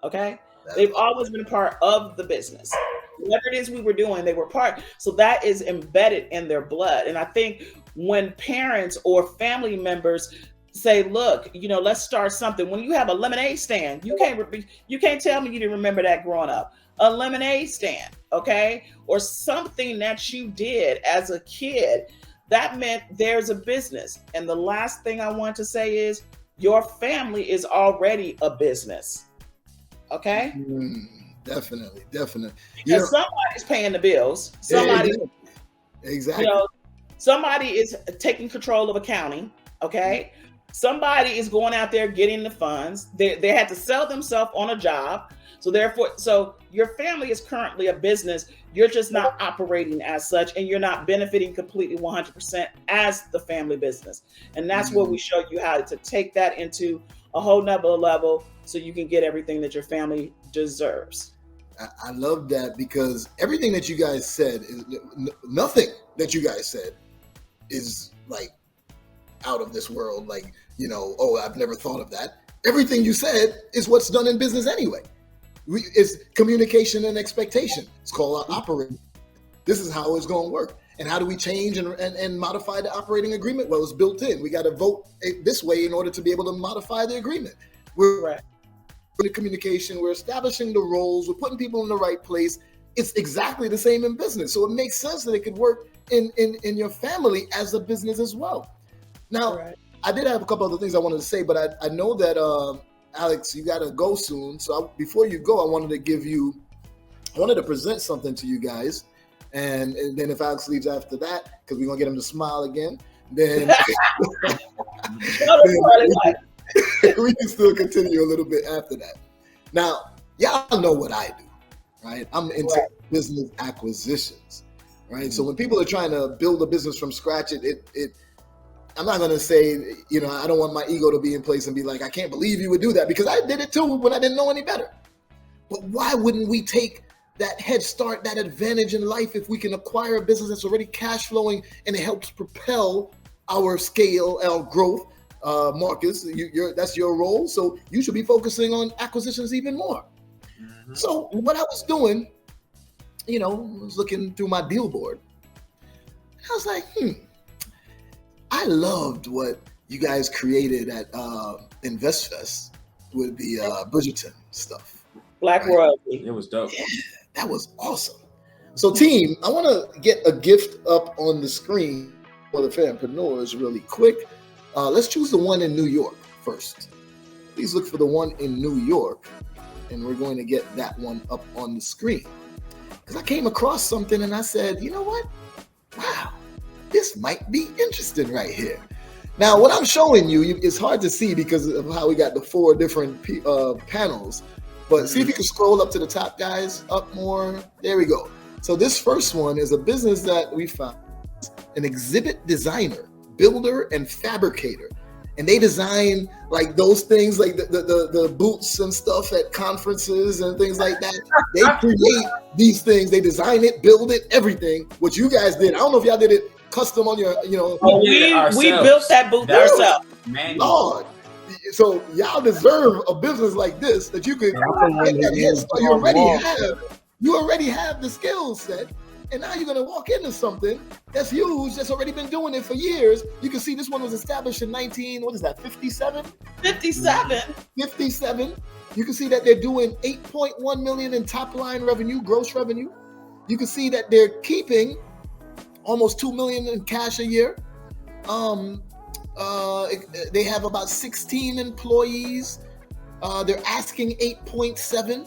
Speaker 3: okay? They've always been a part of the business. Whatever it is we were doing, they were part. So that is embedded in their blood. And I think when parents or family members say, look, you know, let's start something. When you have a lemonade stand, you can't tell me you didn't remember that growing up. A lemonade stand, okay? Or something that you did as a kid, that meant there's a business. And the last thing I want to say is your family is already a business, okay?
Speaker 2: Definitely.
Speaker 3: Because somebody's paying the bills. Somebody,
Speaker 2: exactly.
Speaker 3: You know, somebody is taking control of accounting, okay? Somebody is going out there getting the funds. They had to sell themselves on a job. So therefore, your family is currently a business. You're just not operating as such, and you're not benefiting completely 100% as the family business. And that's where we show you how to take that into a whole nother level so you can get everything that your family deserves.
Speaker 2: I love that, because everything that you guys said is nothing that you guys said is like out of this world. Like, you know, oh, I've never thought of that. Everything you said is what's done in business anyway. It's communication and expectation. It's called operating. This is how it's going to work. And how do we change and modify the operating agreement? Well, it's built in. We got to vote this way in order to be able to modify the agreement. We're in the communication. We're establishing the roles. We're putting people in the right place. It's exactly the same in business. So it makes sense that it could work in your family as a business as well. Now, I did have a couple other things I wanted to say, but I know that Alex, you got to go soon. So before you go, I wanted to present something to you guys. And then if Alex leaves after that, because we're going to get him to smile again, then we can still continue a little bit after that. Now, y'all know what I do, right? I'm into business acquisitions, right? So when people are trying to build a business from scratch, I'm not going to say, I don't want my ego to be in place and be like, I can't believe you would do that, because I did it too when I didn't know any better. But why wouldn't we take that head start, that advantage in life, if we can acquire a business that's already cash flowing and it helps propel our scale, our growth? Marcus, that's your role. So you should be focusing on acquisitions even more. Mm-hmm. So what I was doing, I was looking through my deal board. I was like, I loved what you guys created at InvestFest with the Bridgerton stuff.
Speaker 3: Black royalty.
Speaker 1: It was dope.
Speaker 2: Yeah, that was awesome. So team, I want to get a gift up on the screen for the Fampreneurs really quick. Let's choose the one in New York first. Please look for the one in New York, and we're going to get that one up on the screen. Because I came across something and I said, you know what? Wow, this might be interesting right here. Now, what I'm showing you, it's hard to see because of how we got the 4 different panels. But see if you can scroll up to the top, guys, up more. There we go. So this first one is a business that we found, an exhibit designer, builder, and fabricator. And they design like those things, like the boots and stuff at conferences and things like that. They create these things. They design it, build it, everything. What you guys did, I don't know if y'all did it custom on your,
Speaker 3: we built that booth ourselves.
Speaker 2: Lord. So y'all deserve a business like this that you could get that head start. You already have the skill set, and now you're gonna walk into something that's huge, that's already been doing it for years. You can see this one was established in 57? 57. You can see that they're doing 8.1 million in top line revenue, gross revenue. You can see that they're keeping almost 2 million in cash a year. They have about 16 employees. They're asking 8.7,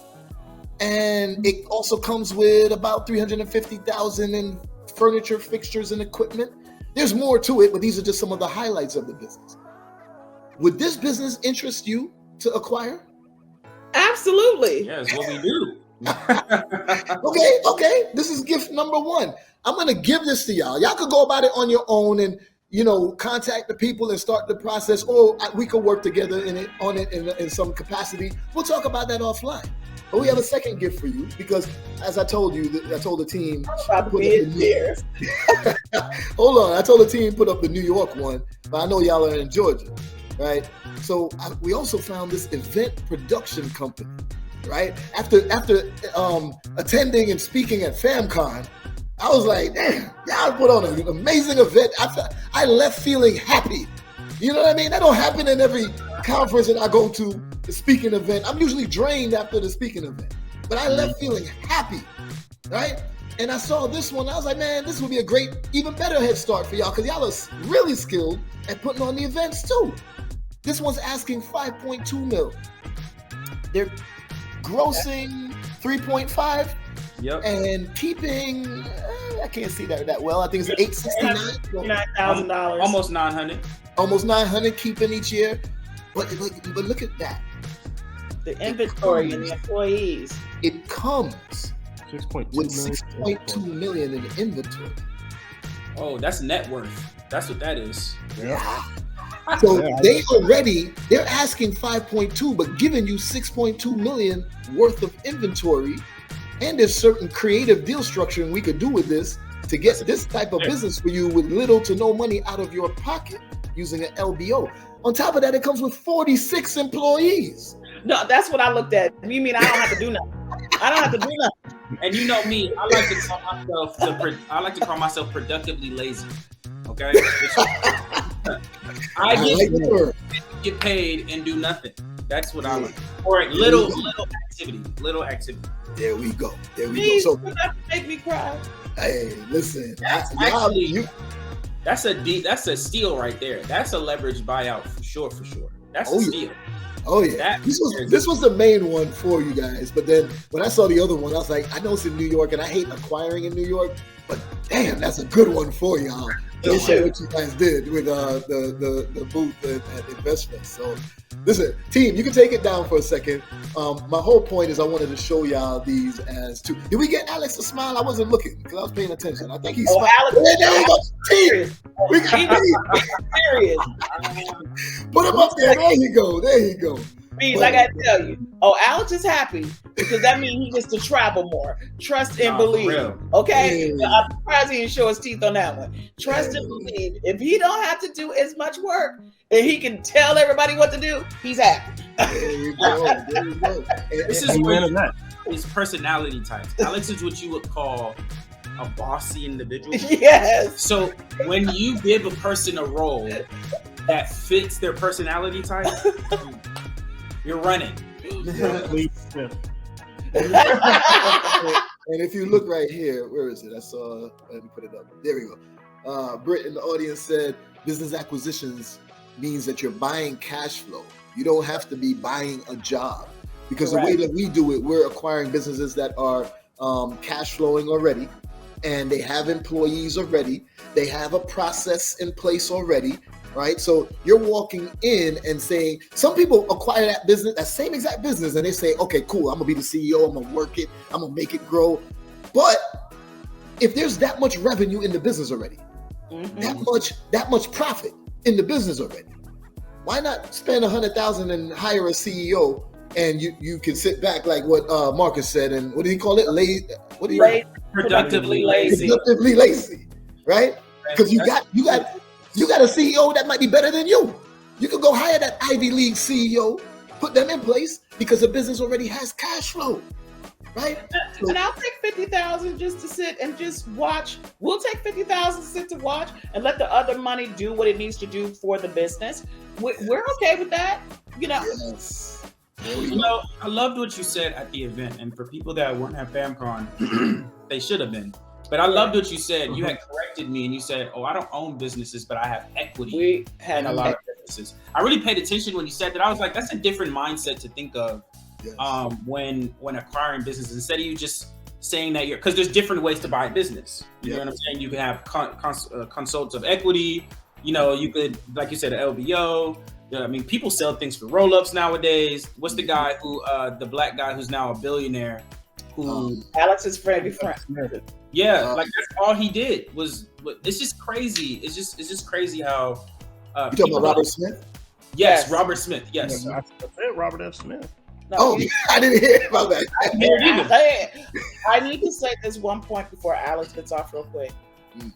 Speaker 2: and it also comes with about 350,000 in furniture, fixtures, and equipment. There's more to it, but these are just some of the highlights of the business. Would this business interest you to acquire?
Speaker 3: Absolutely.
Speaker 1: Yeah, it's what we do.
Speaker 2: Okay. This is gift number 1. I'm gonna give this to y'all. Y'all could go about it on your own and contact the people and start the process, or we could work together on it in some capacity. We'll talk about that offline. But we have a second gift for you because, as I told you, I told the team. Hold on, I told the team put up the New York one, but I know y'all are in Georgia, right? So we also found this event production company, right? After attending and speaking at FamCon, I was like, damn, y'all put on an amazing event. I left feeling happy. You know what I mean? That don't happen in every conference that I go to, the speaking event. I'm usually drained after the speaking event, but I left feeling happy, right? And I saw this one. I was like, man, this would be a great, even better head start for y'all because y'all are really skilled at putting on the events too. This one's asking 5.2 mil. They're grossing 3.5.
Speaker 1: Yep.
Speaker 2: And keeping, I can't see that well. I think it's
Speaker 3: $869,000.
Speaker 1: Almost 900.
Speaker 2: Almost 900 keeping each year. But look at that.
Speaker 3: The inventory and the employees.
Speaker 2: It comes
Speaker 4: 6.2
Speaker 2: with 6.2 million in inventory.
Speaker 1: Oh, that's net worth. That's what that is.
Speaker 2: Yeah. So they're asking 5.2, but giving you 6.2 million worth of inventory. And there's certain creative deal structuring we could do with this to get this type of business for you with little to no money out of your pocket using an LBO. On top of that, it comes with 46 employees.
Speaker 3: No, that's what I looked at. You mean I don't have to do nothing? I don't have to do nothing.
Speaker 1: And you know me, I like to call myself productively lazy. Okay, I get paid and do nothing. That's what I like. Or little activity.
Speaker 2: There we go.
Speaker 3: Please, so make me cry.
Speaker 2: Hey, listen.
Speaker 1: That's a steal right there. That's a leveraged buyout for sure. That's a steal.
Speaker 2: Oh yeah. This was the main one for you guys. But then when I saw the other one, I was like, I know it's in New York, and I hate acquiring in New York. But damn, that's a good one for y'all. Let's show what you guys did with the booth at investments. So listen, team, you can take it down for a second. My whole point is I wanted to show y'all these as two. Did we get Alex to smile? I wasn't looking because I was paying attention. I think he's smiling.
Speaker 3: Alex,
Speaker 2: there you go. Team, we got
Speaker 3: serious.
Speaker 2: Put him up there. There you go. There you go.
Speaker 3: Beez, I gotta tell you. Alex is happy because that means he gets to travel more. Trust and believe. Okay?
Speaker 2: Yeah.
Speaker 3: I'm surprised he didn't show his teeth on that one. Trust and believe. If he don't have to do as much work and he can tell everybody what to do, he's happy.
Speaker 2: There you go. There you go.
Speaker 1: This is where his personality types. Alex is what you would call a bossy individual.
Speaker 3: Yes.
Speaker 1: So when you give a person a role that fits their personality type, you're running.
Speaker 2: And if you look right here, where is it? I saw, let me put it up. There we go. Britt in the audience said, business acquisitions means that you're buying cash flow. You don't have to be buying a job. Because the way that we do it, we're acquiring businesses that are cash flowing already, and they have employees already. They have a process in place already. Right, so you're walking in and saying, some people acquire that business, that same exact business, and they say, okay, cool, I'm gonna be the CEO, I'm gonna work it, I'm gonna make it grow. But if there's that much revenue in the business already, that much profit in the business already, why not spend $100,000 and hire a CEO, and you can sit back like what Markus said, and what do you call it?
Speaker 1: Productively lazy.
Speaker 2: Productively lazy, right? Because you got a CEO that might be better than you. You could go hire that Ivy League CEO, put them in place because the business already has cash flow, right?
Speaker 3: And I'll take $50,000 just to sit and just watch. We'll take $50,000 to sit to watch and let the other money do what it needs to do for the business. We're okay with that, you know.
Speaker 2: Yes.
Speaker 1: You know, I loved what you said at the event, and for people that weren't at FamCon, they should have been. But I loved what you said. You had corrected me and you said, oh, I don't own businesses, but I have equity in a lot of businesses. I really paid attention when you said that. I was like, that's a different mindset to think of when acquiring businesses. Instead of you just saying that because there's different ways to buy a business. You know what I'm saying? You can have consults of equity. You know, you could, like you said, an LBO. I mean, people sell things for roll-ups nowadays. What's the guy the black guy who's now a billionaire?
Speaker 3: Alex's friend.
Speaker 1: Yeah, like that's all he did was. It's just crazy. It's just crazy how.
Speaker 2: You talking about Robert Smith?
Speaker 1: Yes, Robert Smith. Yes,
Speaker 4: I said Robert F. Smith.
Speaker 2: No, I didn't hear about that.
Speaker 3: I need to say this one point before Alex gets off real quick,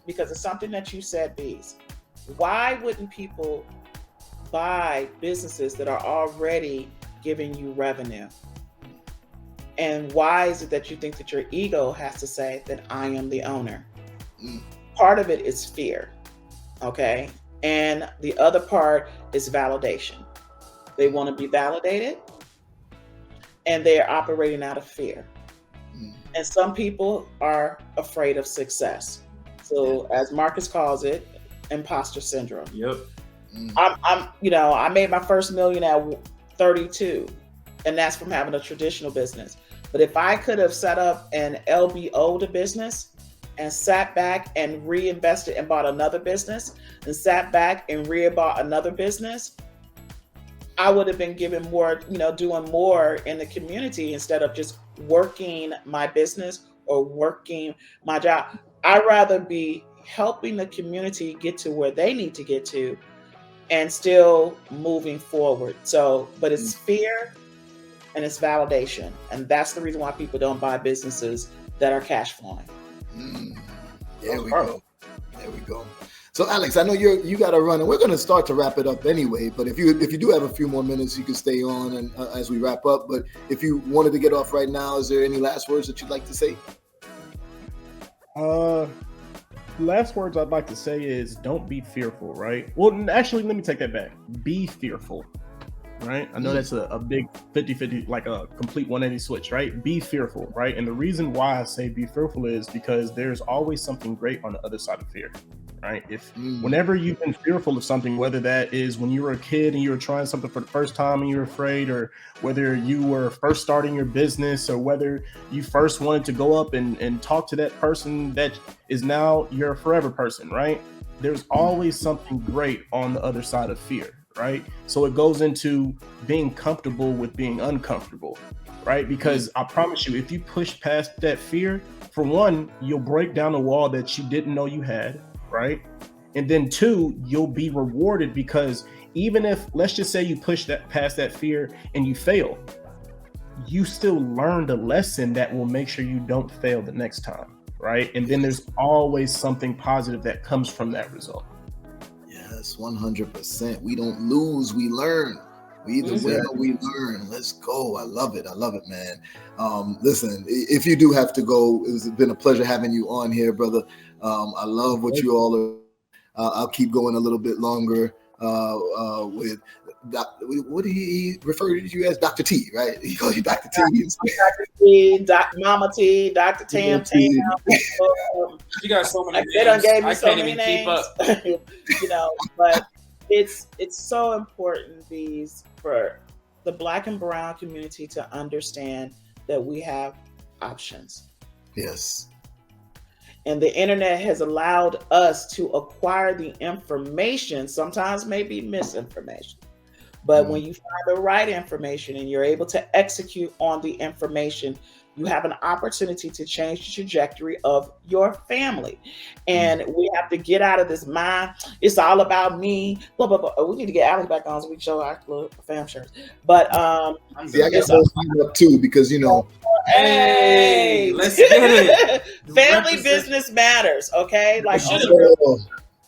Speaker 3: because it's something that you said, Beez. Why wouldn't people buy businesses that are already giving you revenue? And why is it that you think that your ego has to say that I am the owner? Part of it is fear, okay? And the other part is validation. They want to be validated, and they're operating out of fear. And some people are afraid of success. So as Markus calls it, imposter syndrome.
Speaker 1: Yep.
Speaker 3: I made my first million at 32, and that's from having a traditional business. But if I could have set up an LBO to business and sat back and reinvested and bought another business and sat back and re-bought another business, I would have been given more, doing more in the community instead of just working my business or working my job. I'd rather be helping the community get to where they need to get to and still moving forward. So, but it's fear and it's validation. And that's the reason why people don't buy businesses that are cash flowing.
Speaker 2: There we go. So Alex, I know you got to run, and we're going to start to wrap it up anyway. But if you do have a few more minutes, you can stay on and as we wrap up. But if you wanted to get off right now, is there any last words that you'd like to say?
Speaker 4: Last words I'd like to say is don't be fearful, right? Well, actually, let me take that back. Be fearful, right? I know that's a big 50-50, like a complete 180 switch, right? Be fearful, right? And the reason why I say be fearful is because there's always something great on the other side of fear, right? If whenever you've been fearful of something, whether that is when you were a kid and you were trying something for the first time and you were afraid, or whether you were first starting your business, or whether you first wanted to go up and talk to that person that is now your forever person, right? There's always something great on the other side of fear, right? So it goes into being comfortable with being uncomfortable, right? Because I promise you, if you push past that fear, for one, you'll break down a wall that you didn't know you had, right? And then two, you'll be rewarded, because even if, let's just say you push that past that fear and you fail, you still learned a lesson that will make sure you don't fail the next time, right? And then there's always something positive that comes from that result.
Speaker 2: Yes, 100%. We don't lose, we learn. We either win or we learn. Let's go. I love it, man. Listen, if you do have to go, it's been a pleasure having you on here, brother. I love what you all are. I'll keep going a little bit longer with what did he refer to you as? Dr. T, right? He calls you Dr. T.
Speaker 3: Dr. T, Mama T, Dr. Tam. You
Speaker 1: got so many names.
Speaker 3: They done gave me
Speaker 1: I
Speaker 3: so
Speaker 1: can't
Speaker 3: many
Speaker 1: even
Speaker 3: names.
Speaker 1: keep up.
Speaker 3: But it's so important, Beez, for the Black and Brown community to understand that we have options.
Speaker 2: Yes.
Speaker 3: And the internet has allowed us to acquire the information, sometimes maybe misinformation. But when you find the right information and you're able to execute on the information, you have an opportunity to change the trajectory of your family. And we have to get out of this mind. It's all about me. Blah, blah, blah. We need to get Alex back on so we can show our little fam shirts. But
Speaker 2: I got both up too, because
Speaker 3: hey,
Speaker 1: let's get it.
Speaker 3: Family business matters, okay? Like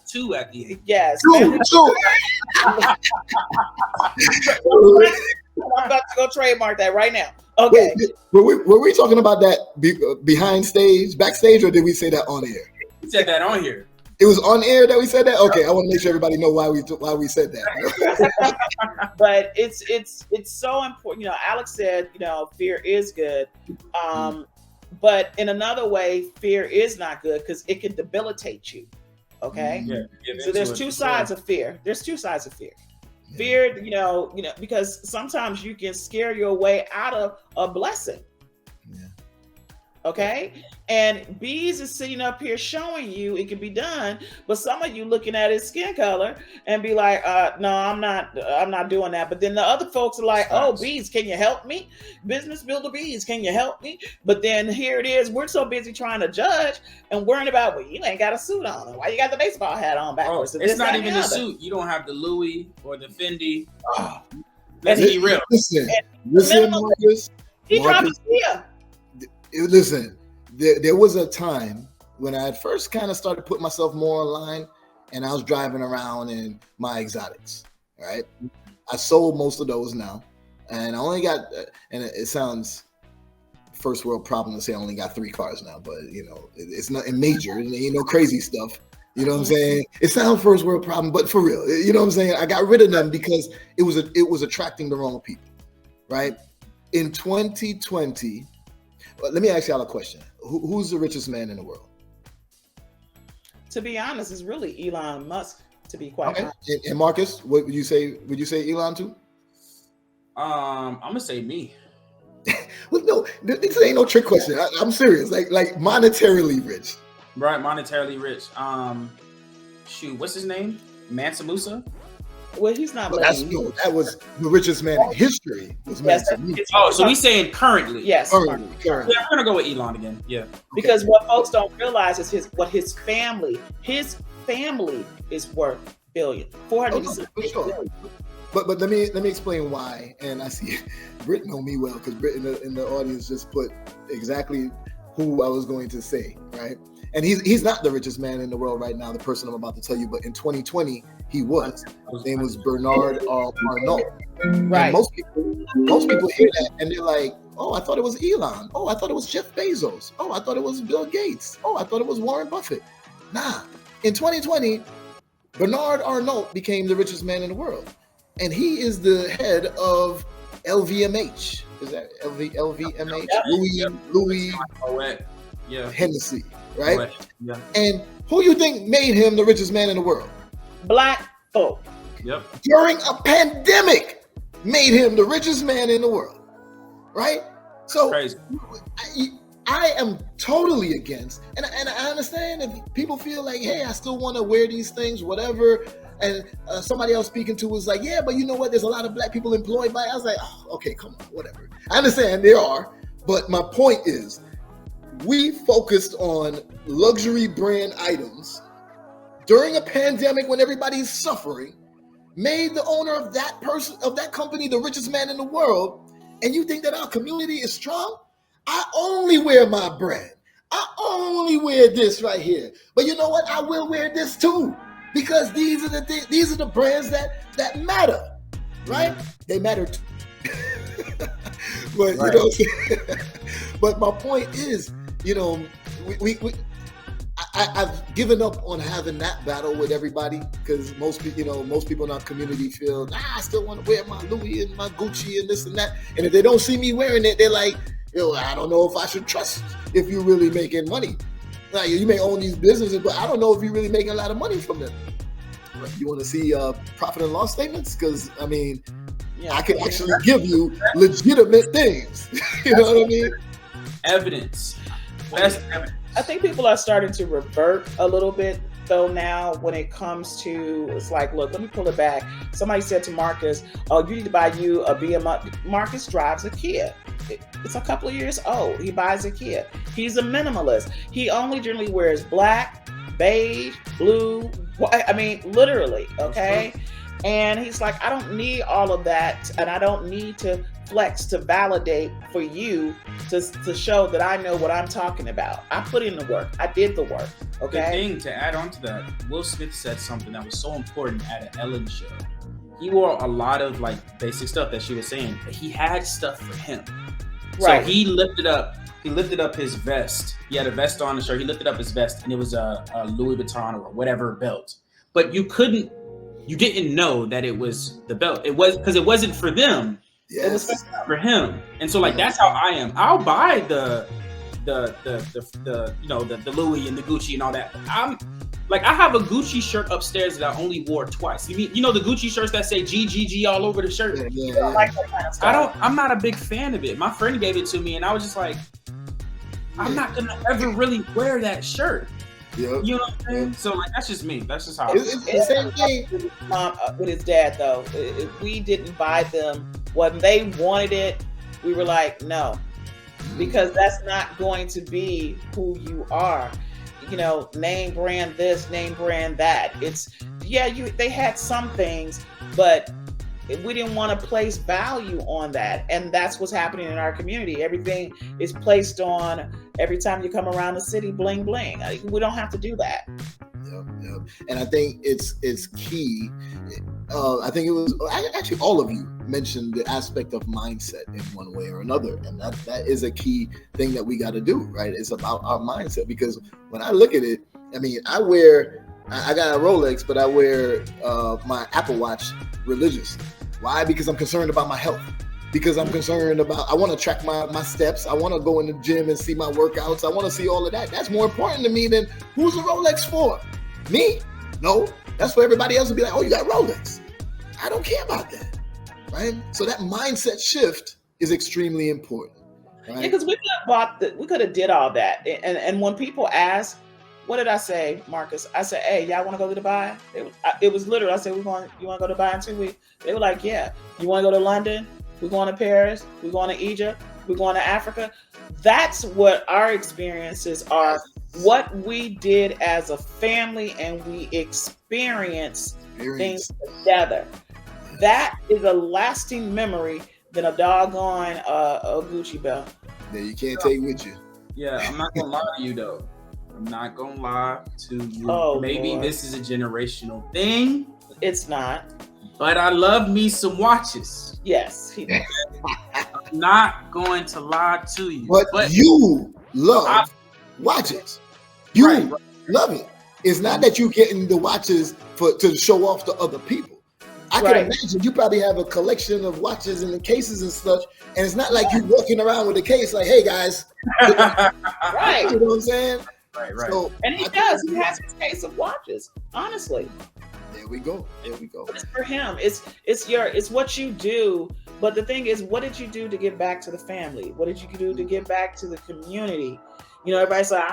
Speaker 1: two at the end.
Speaker 3: Yes.
Speaker 2: Two.
Speaker 3: I'm about to go trademark that right now. Okay.
Speaker 2: Wait, were we talking about that behind stage, backstage, or did we say that on air?
Speaker 1: We said that on here.
Speaker 2: It was on air that we said that? Okay, I want to make sure everybody know why we said that.
Speaker 3: But it's so important. Alex said, fear is good. But in another way, fear is not good because it can debilitate you. Okay? So there's two sides of fear. Fear, because sometimes you can scare your way out of a blessing. Yeah. Okay. And Beez is sitting up here showing you it can be done, but some of you looking at his skin color and be like, no, I'm not doing that. But then the other folks are like, oh, Beez, can you help me? Business builder Beez, can you help me? But then here it is. We're so busy trying to judge and worrying about, well, you ain't got a suit on. Why you got the baseball hat on backwards?
Speaker 1: It's not even the suit. You don't have the Louis or the Fendi. Let's be real.
Speaker 2: Listen, Marcus.
Speaker 3: He dropped his ear.
Speaker 2: Listen. There was a time when I had first kind of started putting myself more online, and I was driving around in my exotics, right? I sold most of those now, and I only got, and it sounds first world problem to say I only got 3 cars now, but it's nothing major, ain't no crazy stuff. You know what I'm saying? It sounds first world problem, but for real, you know what I'm saying? I got rid of them because it was attracting the wrong people, right? In 2020, let me ask y'all a question. Who's the richest man in the world?
Speaker 3: To be honest, it's really Elon Musk, to be quite honest.
Speaker 2: And Marcus, what would you say? Would you say Elon too?
Speaker 1: I'm gonna say me.
Speaker 2: Well, no, this ain't no trick question. I'm serious. Like monetarily rich.
Speaker 1: Right, monetarily rich. What's his name? Mansa Musa?
Speaker 3: Well, he's not.
Speaker 2: That was the richest man in history. Was Mansa Musa.
Speaker 1: Oh, so we saying currently?
Speaker 3: Yes,
Speaker 2: currently.
Speaker 1: Yeah, we're gonna go with Elon again. Yeah,
Speaker 3: because what folks don't realize is what his family is worth billion. 400 billion.
Speaker 2: But let me explain why. And I see Britt know me well because Britt in the audience just put exactly who I was going to say, right? And he's not the richest man in the world right now, the person I'm about to tell you, but in 2020, he was. His name was Bernard Arnault. Right. And most people hear that and they're like, oh, I thought it was Elon. Oh, I thought it was Jeff Bezos. Oh, I thought it was Bill Gates. Oh, I thought it was Warren Buffett. Nah. In 2020, Bernard Arnault became the richest man in the world. And he is the head of LVMH. Is that LVMH?
Speaker 1: Louis.
Speaker 2: Hennessy, right?
Speaker 1: Yeah.
Speaker 2: And who you think made him the richest man in the world?
Speaker 3: Black folk.
Speaker 1: Yep.
Speaker 2: During a pandemic, made him the richest man in the world, right? So
Speaker 1: Crazy.
Speaker 2: I am totally against, and I understand if people feel like, hey, I still want to wear these things, whatever. And somebody else speaking to was like, yeah, but you know what? There's a lot of black people employed by it. I was like, oh, okay, come on, whatever. I understand there are, but my point is, we focused on luxury brand items during a pandemic when everybody's suffering, made the owner of that person, of that company, the richest man in the world. And you think that our community is strong? I only wear my brand. I only wear this right here. But you know what? I will wear this too, because these are the things, these are the brands that matter, right? They matter too. But
Speaker 1: Right.
Speaker 2: you know what I'm saying? But my point is, you know, I've given up on having that battle with everybody, because most people in our community feel, I still want to wear my Louis and my Gucci and this and that. And if they don't see me wearing it, they're like, yo, I don't know if I should trust if you're really making money. Like, you may own these businesses, but I don't know if you're really making a lot of money from them. You want to see profit and loss statements? Because I mean, I can actually give you legitimate things. You know what I mean?
Speaker 1: Evidence. Best evidence.
Speaker 3: I think people are starting to revert a little bit though now when it comes to, it's like, look, let me pull it back. Somebody said to Marcus, oh, you need to buy you a BMW. Marcus drives a Kia. It's a couple of years old. He buys a Kia. He's a minimalist. He only generally wears black, beige, blue, white. I mean, literally, okay? And he's like, I don't need all of that, and I don't need to flex to validate for you to show that I know what I'm talking about. I put in the work. I did the work, okay?
Speaker 1: The thing to add on to that, Will Smith said something that was so important at an Ellen show. He wore a lot of like basic stuff that she was saying, but he had stuff for him.
Speaker 3: Right.
Speaker 1: So he lifted up his vest. He had a vest on the shirt. He lifted up his vest, and it was a Louis Vuitton or whatever belt. But you didn't know that it was the belt. It was because it wasn't for them.
Speaker 2: Yes.
Speaker 1: It was for him. And so like that's how I am. I'll buy the Louis and the Gucci and all that. I have a Gucci shirt upstairs that I only wore twice. You know the Gucci shirts that say GGG all over the shirt?
Speaker 2: Yeah.
Speaker 3: I like that kind of stuff.
Speaker 1: I'm not a big fan of it. My friend gave it to me and I was just like, I'm not gonna ever really wear that shirt.
Speaker 2: Yep.
Speaker 1: You know what I'm saying? So like that's just me. That's just how
Speaker 2: It's the same thing.
Speaker 3: With his dad though, if we didn't buy them when they wanted it, we were like, no, because that's not going to be who you are. You know, name brand this, name brand that. It's they had some things, but we didn't want to place value on that, and that's what's happening in our community. Everything is placed on, every time you come around the city, bling bling. We don't have to do that.
Speaker 2: Yep. And I think it's key. I think it was actually all of you mentioned the aspect of mindset in one way or another, and that is a key thing that we got to do, right? It's about our mindset, because when I look at it, I mean, I got a Rolex, but I wear my Apple Watch religiously. Why? Because I'm concerned about my health. Because I'm concerned about, I want to track my steps. I want to go in the gym and see my workouts. I want to see all of that. That's more important to me than who's the Rolex for? Me? No. That's for everybody else to be like, oh, you got Rolex. I don't care about that. Right? So that mindset shift is extremely important. Right?
Speaker 3: Yeah, because we could have did all that. And when people ask, what did I say, Marcus? I said, hey, y'all want to go to Dubai? It was literally, I said, you want to go to Dubai in 2 weeks? They were like, yeah. You want to go to London? We're going to Paris. We're going to Egypt. We're going to Africa. That's what our experiences are. What we did as a family, and we experienced things together. That is a lasting memory than a doggone a Gucci belt.
Speaker 2: That you can't take with you.
Speaker 1: Yeah, I'm not gonna lie to you though. I'm not gonna lie to you.
Speaker 3: Oh,
Speaker 1: maybe
Speaker 3: Lord.
Speaker 1: This is a generational thing.
Speaker 3: It's not.
Speaker 1: But I love me some watches.
Speaker 3: Yes.
Speaker 1: I'm not going to lie to you.
Speaker 2: But you love watches. You love it. It's not that you're getting the watches to show off to other people. I can imagine you probably have a collection of watches and the cases and such, and it's not like you're walking around with a case like, hey guys.
Speaker 3: Right.
Speaker 2: You know what I'm saying?
Speaker 1: Right.
Speaker 3: So, and he does. He has his case of watches, honestly.
Speaker 2: There we go.
Speaker 3: It's for him. It's what you do. But the thing is, what did you do to give back to the family? What did you do to give back to the community? You know, everybody's like,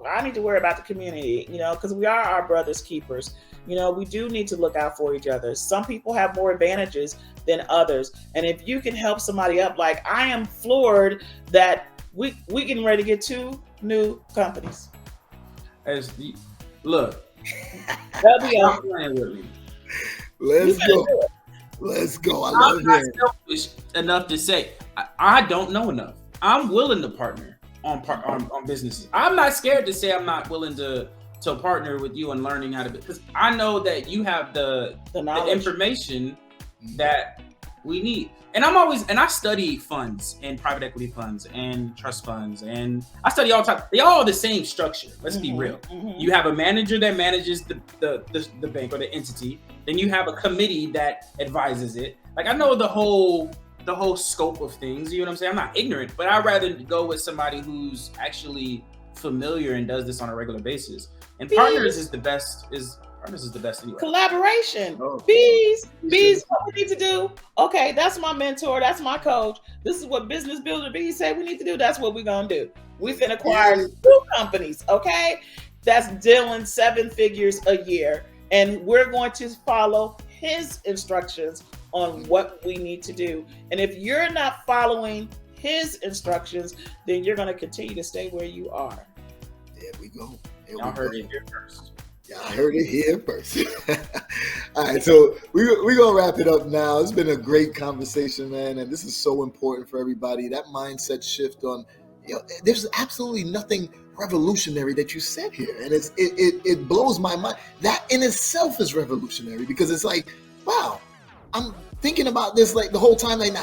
Speaker 3: I need to worry about the community, you know, because we are our brother's keepers. You know, we do need to look out for each other. Some people have more advantages than others. And if you can help somebody up, like I am floored that we getting ready to get 2 new companies.
Speaker 1: Look.
Speaker 3: That'll be all.
Speaker 2: Let's go.
Speaker 1: I'm not selfish enough to say I don't know enough. I'm willing to partner on businesses. I'm not scared to say I'm not willing to partner with you and learning how to, because I know that you have the information that we need. And I study funds and private equity funds and trust funds, and I study all the time. They all the same structure. Let's be real. You have a manager that manages the bank or the entity. Then you have a committee that advises it. Like I know the whole scope of things. You know what I'm saying? I'm not ignorant, but I'd rather go with somebody who's actually familiar and does this on a regular basis. And Partners is the best. Partners is the best anyway.
Speaker 3: Collaboration. Beez, what we need to do. Okay, that's my mentor. That's my coach. This is what Business Builder Beez said we need to do. That's what we're gonna do. We finna acquire 2 companies. Okay, that's dealing 7 figures a year, and we're going to follow his instructions on what we need to do. And if you're not following his instructions, then you're going to continue to stay where you are.
Speaker 2: There we go.
Speaker 1: Y'all heard it here first.
Speaker 2: Yeah, I heard it here first. All right, so we're going to wrap it up now. It's been a great conversation, man, and this is so important for everybody. That mindset shift on, there's absolutely nothing revolutionary that you said here, and it blows my mind. That in itself is revolutionary, because it's like, wow, I'm thinking about this like the whole time, like,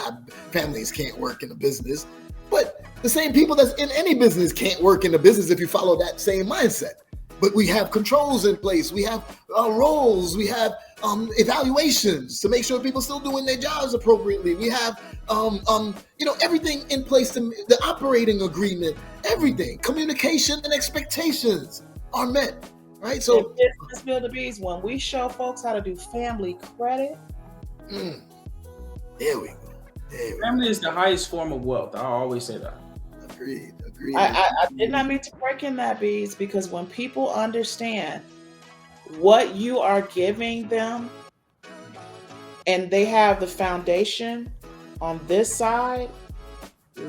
Speaker 2: families can't work in a business, but the same people that's in any business can't work in a business if you follow that same mindset. But we have controls in place. We have roles. We have evaluations to make sure people still doing their jobs appropriately. We have, everything in place. The operating agreement, everything, communication and expectations are met, right? So,
Speaker 3: Business Builder Beez, when we show folks how to do family credit,
Speaker 2: there we go.
Speaker 1: Family is the highest form of wealth. I always say that.
Speaker 2: Agreed.
Speaker 3: I did not mean to break in that, Beez, because when people understand what you are giving them and they have the foundation on this side,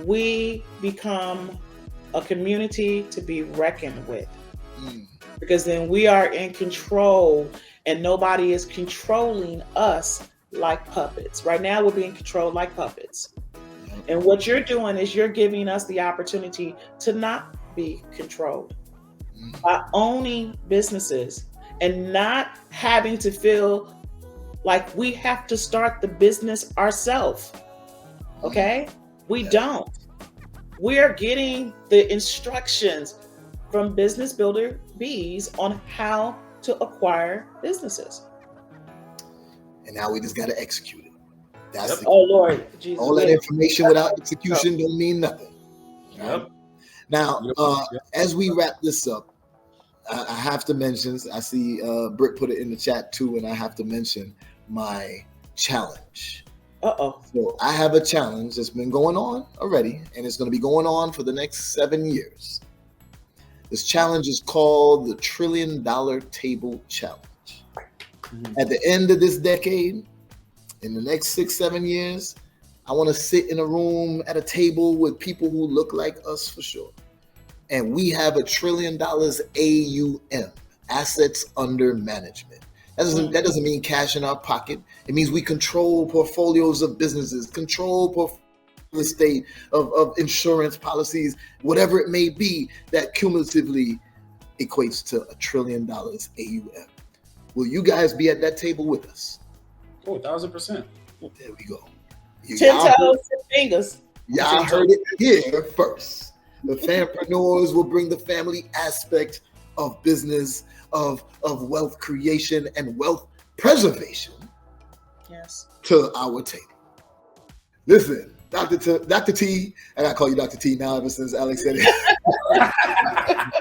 Speaker 3: we become a community to be reckoned with. Because then we are in control and nobody is controlling us like puppets. Right now we're being controlled like puppets. And what you're doing is you're giving us the opportunity to not be controlled by owning businesses and not having to feel like we have to start the business ourselves. Okay? We don't. We are getting the instructions from Business Builder Beez on how to acquire businesses.
Speaker 2: And now we just got to execute it. That's
Speaker 3: Lord, Jesus.
Speaker 2: All that information without execution don't mean nothing.
Speaker 1: Yep.
Speaker 2: Now, as we wrap this up, I have to mention, I see Britt put it in the chat too, and I have to mention my challenge. So I have a challenge that's been going on already, and it's going to be going on for the next 7 years. This challenge is called the $1 Trillion Table Challenge. At the end of this decade, in the next 6-7 years, I want to sit in a room at a table with people who look like us for sure. And we have $1 trillion AUM, assets under management. That doesn't mean cash in our pocket. It means we control portfolios of businesses, control portfolio estate of insurance policies, whatever it may be, that cumulatively equates to $1 trillion AUM. Will you guys be at that table with us?
Speaker 1: 1,000%.
Speaker 2: There we go.
Speaker 3: 10 toes, 10 fingers.
Speaker 2: Y'all heard it here first. The Fampreneurs will bring the family aspect of business, of wealth creation and wealth preservation
Speaker 3: Yes.
Speaker 2: to our table. Listen, Dr. T, I gotta call you Dr. T now ever since Alex said it.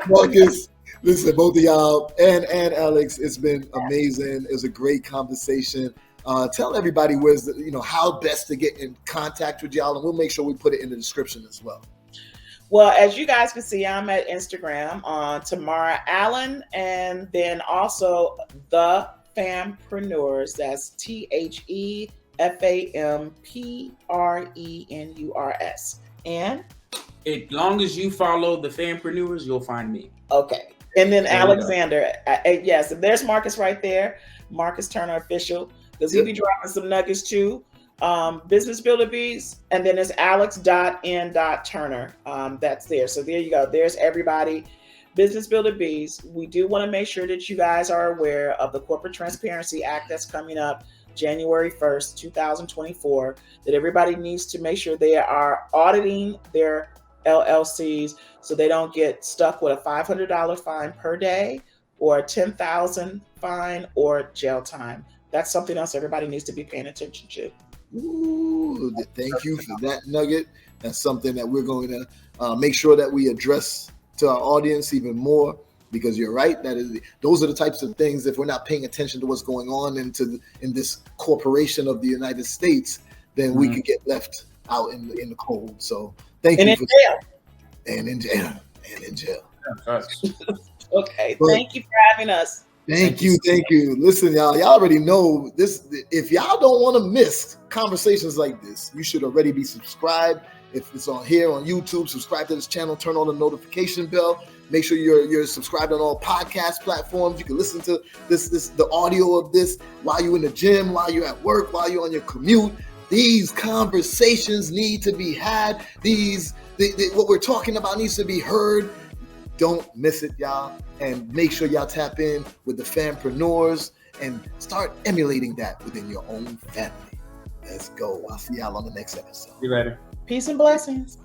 Speaker 2: Marcus, listen, both of y'all and Alex, it's been amazing. It was a great conversation. Tell everybody how best to get in contact with y'all, and we'll make sure we put it in the description as well.
Speaker 3: Well, as you guys can see, I'm at Instagram on Tamarra Allen, and then also the Fampreneurs. That's TheFampreneurs. And
Speaker 1: as long as you follow the Fampreneurs, you'll find me.
Speaker 3: okay. And then
Speaker 1: There
Speaker 3: Alexander. Yes, and there's Markus right there, Markus Turner Official, because he'll be dropping some nuggets too. Business Builder Beez, and then it's alex.n.turner. That's there. So there you go. There's everybody. Business Builder Beez. We do want to make sure that you guys are aware of the Corporate Transparency Act that's coming up January 1st, 2024, that everybody needs to make sure they are auditing their LLCs so they don't get stuck with a $500 fine per day or a $10,000 fine or jail time. That's something else everybody needs to be paying attention to.
Speaker 2: Ooh, thank you for that nugget. That's something that we're going to make sure that we address to our audience even more, because you're right. Those are the types of things, if we're not paying attention to what's going on in this corporation of the United States, then we could get left out in the cold. So thank you. And in jail.
Speaker 3: Okay, thank you for having us.
Speaker 2: Thank you. Listen, y'all already know this. If y'all don't want to miss conversations like this, you should already be subscribed. If it's on here on YouTube, subscribe to this channel, turn on the notification bell. Make sure you're subscribed on all podcast platforms. You can listen to the audio of this while you're in the gym, while you're at work, while you're on your commute. These conversations need to be had. What we're talking about needs to be heard. Don't miss it, y'all. And make sure y'all tap in with the Fampreneurs and start emulating that within your own family. Let's go. I'll see y'all on the next episode.
Speaker 1: See you later.
Speaker 3: Peace and blessings.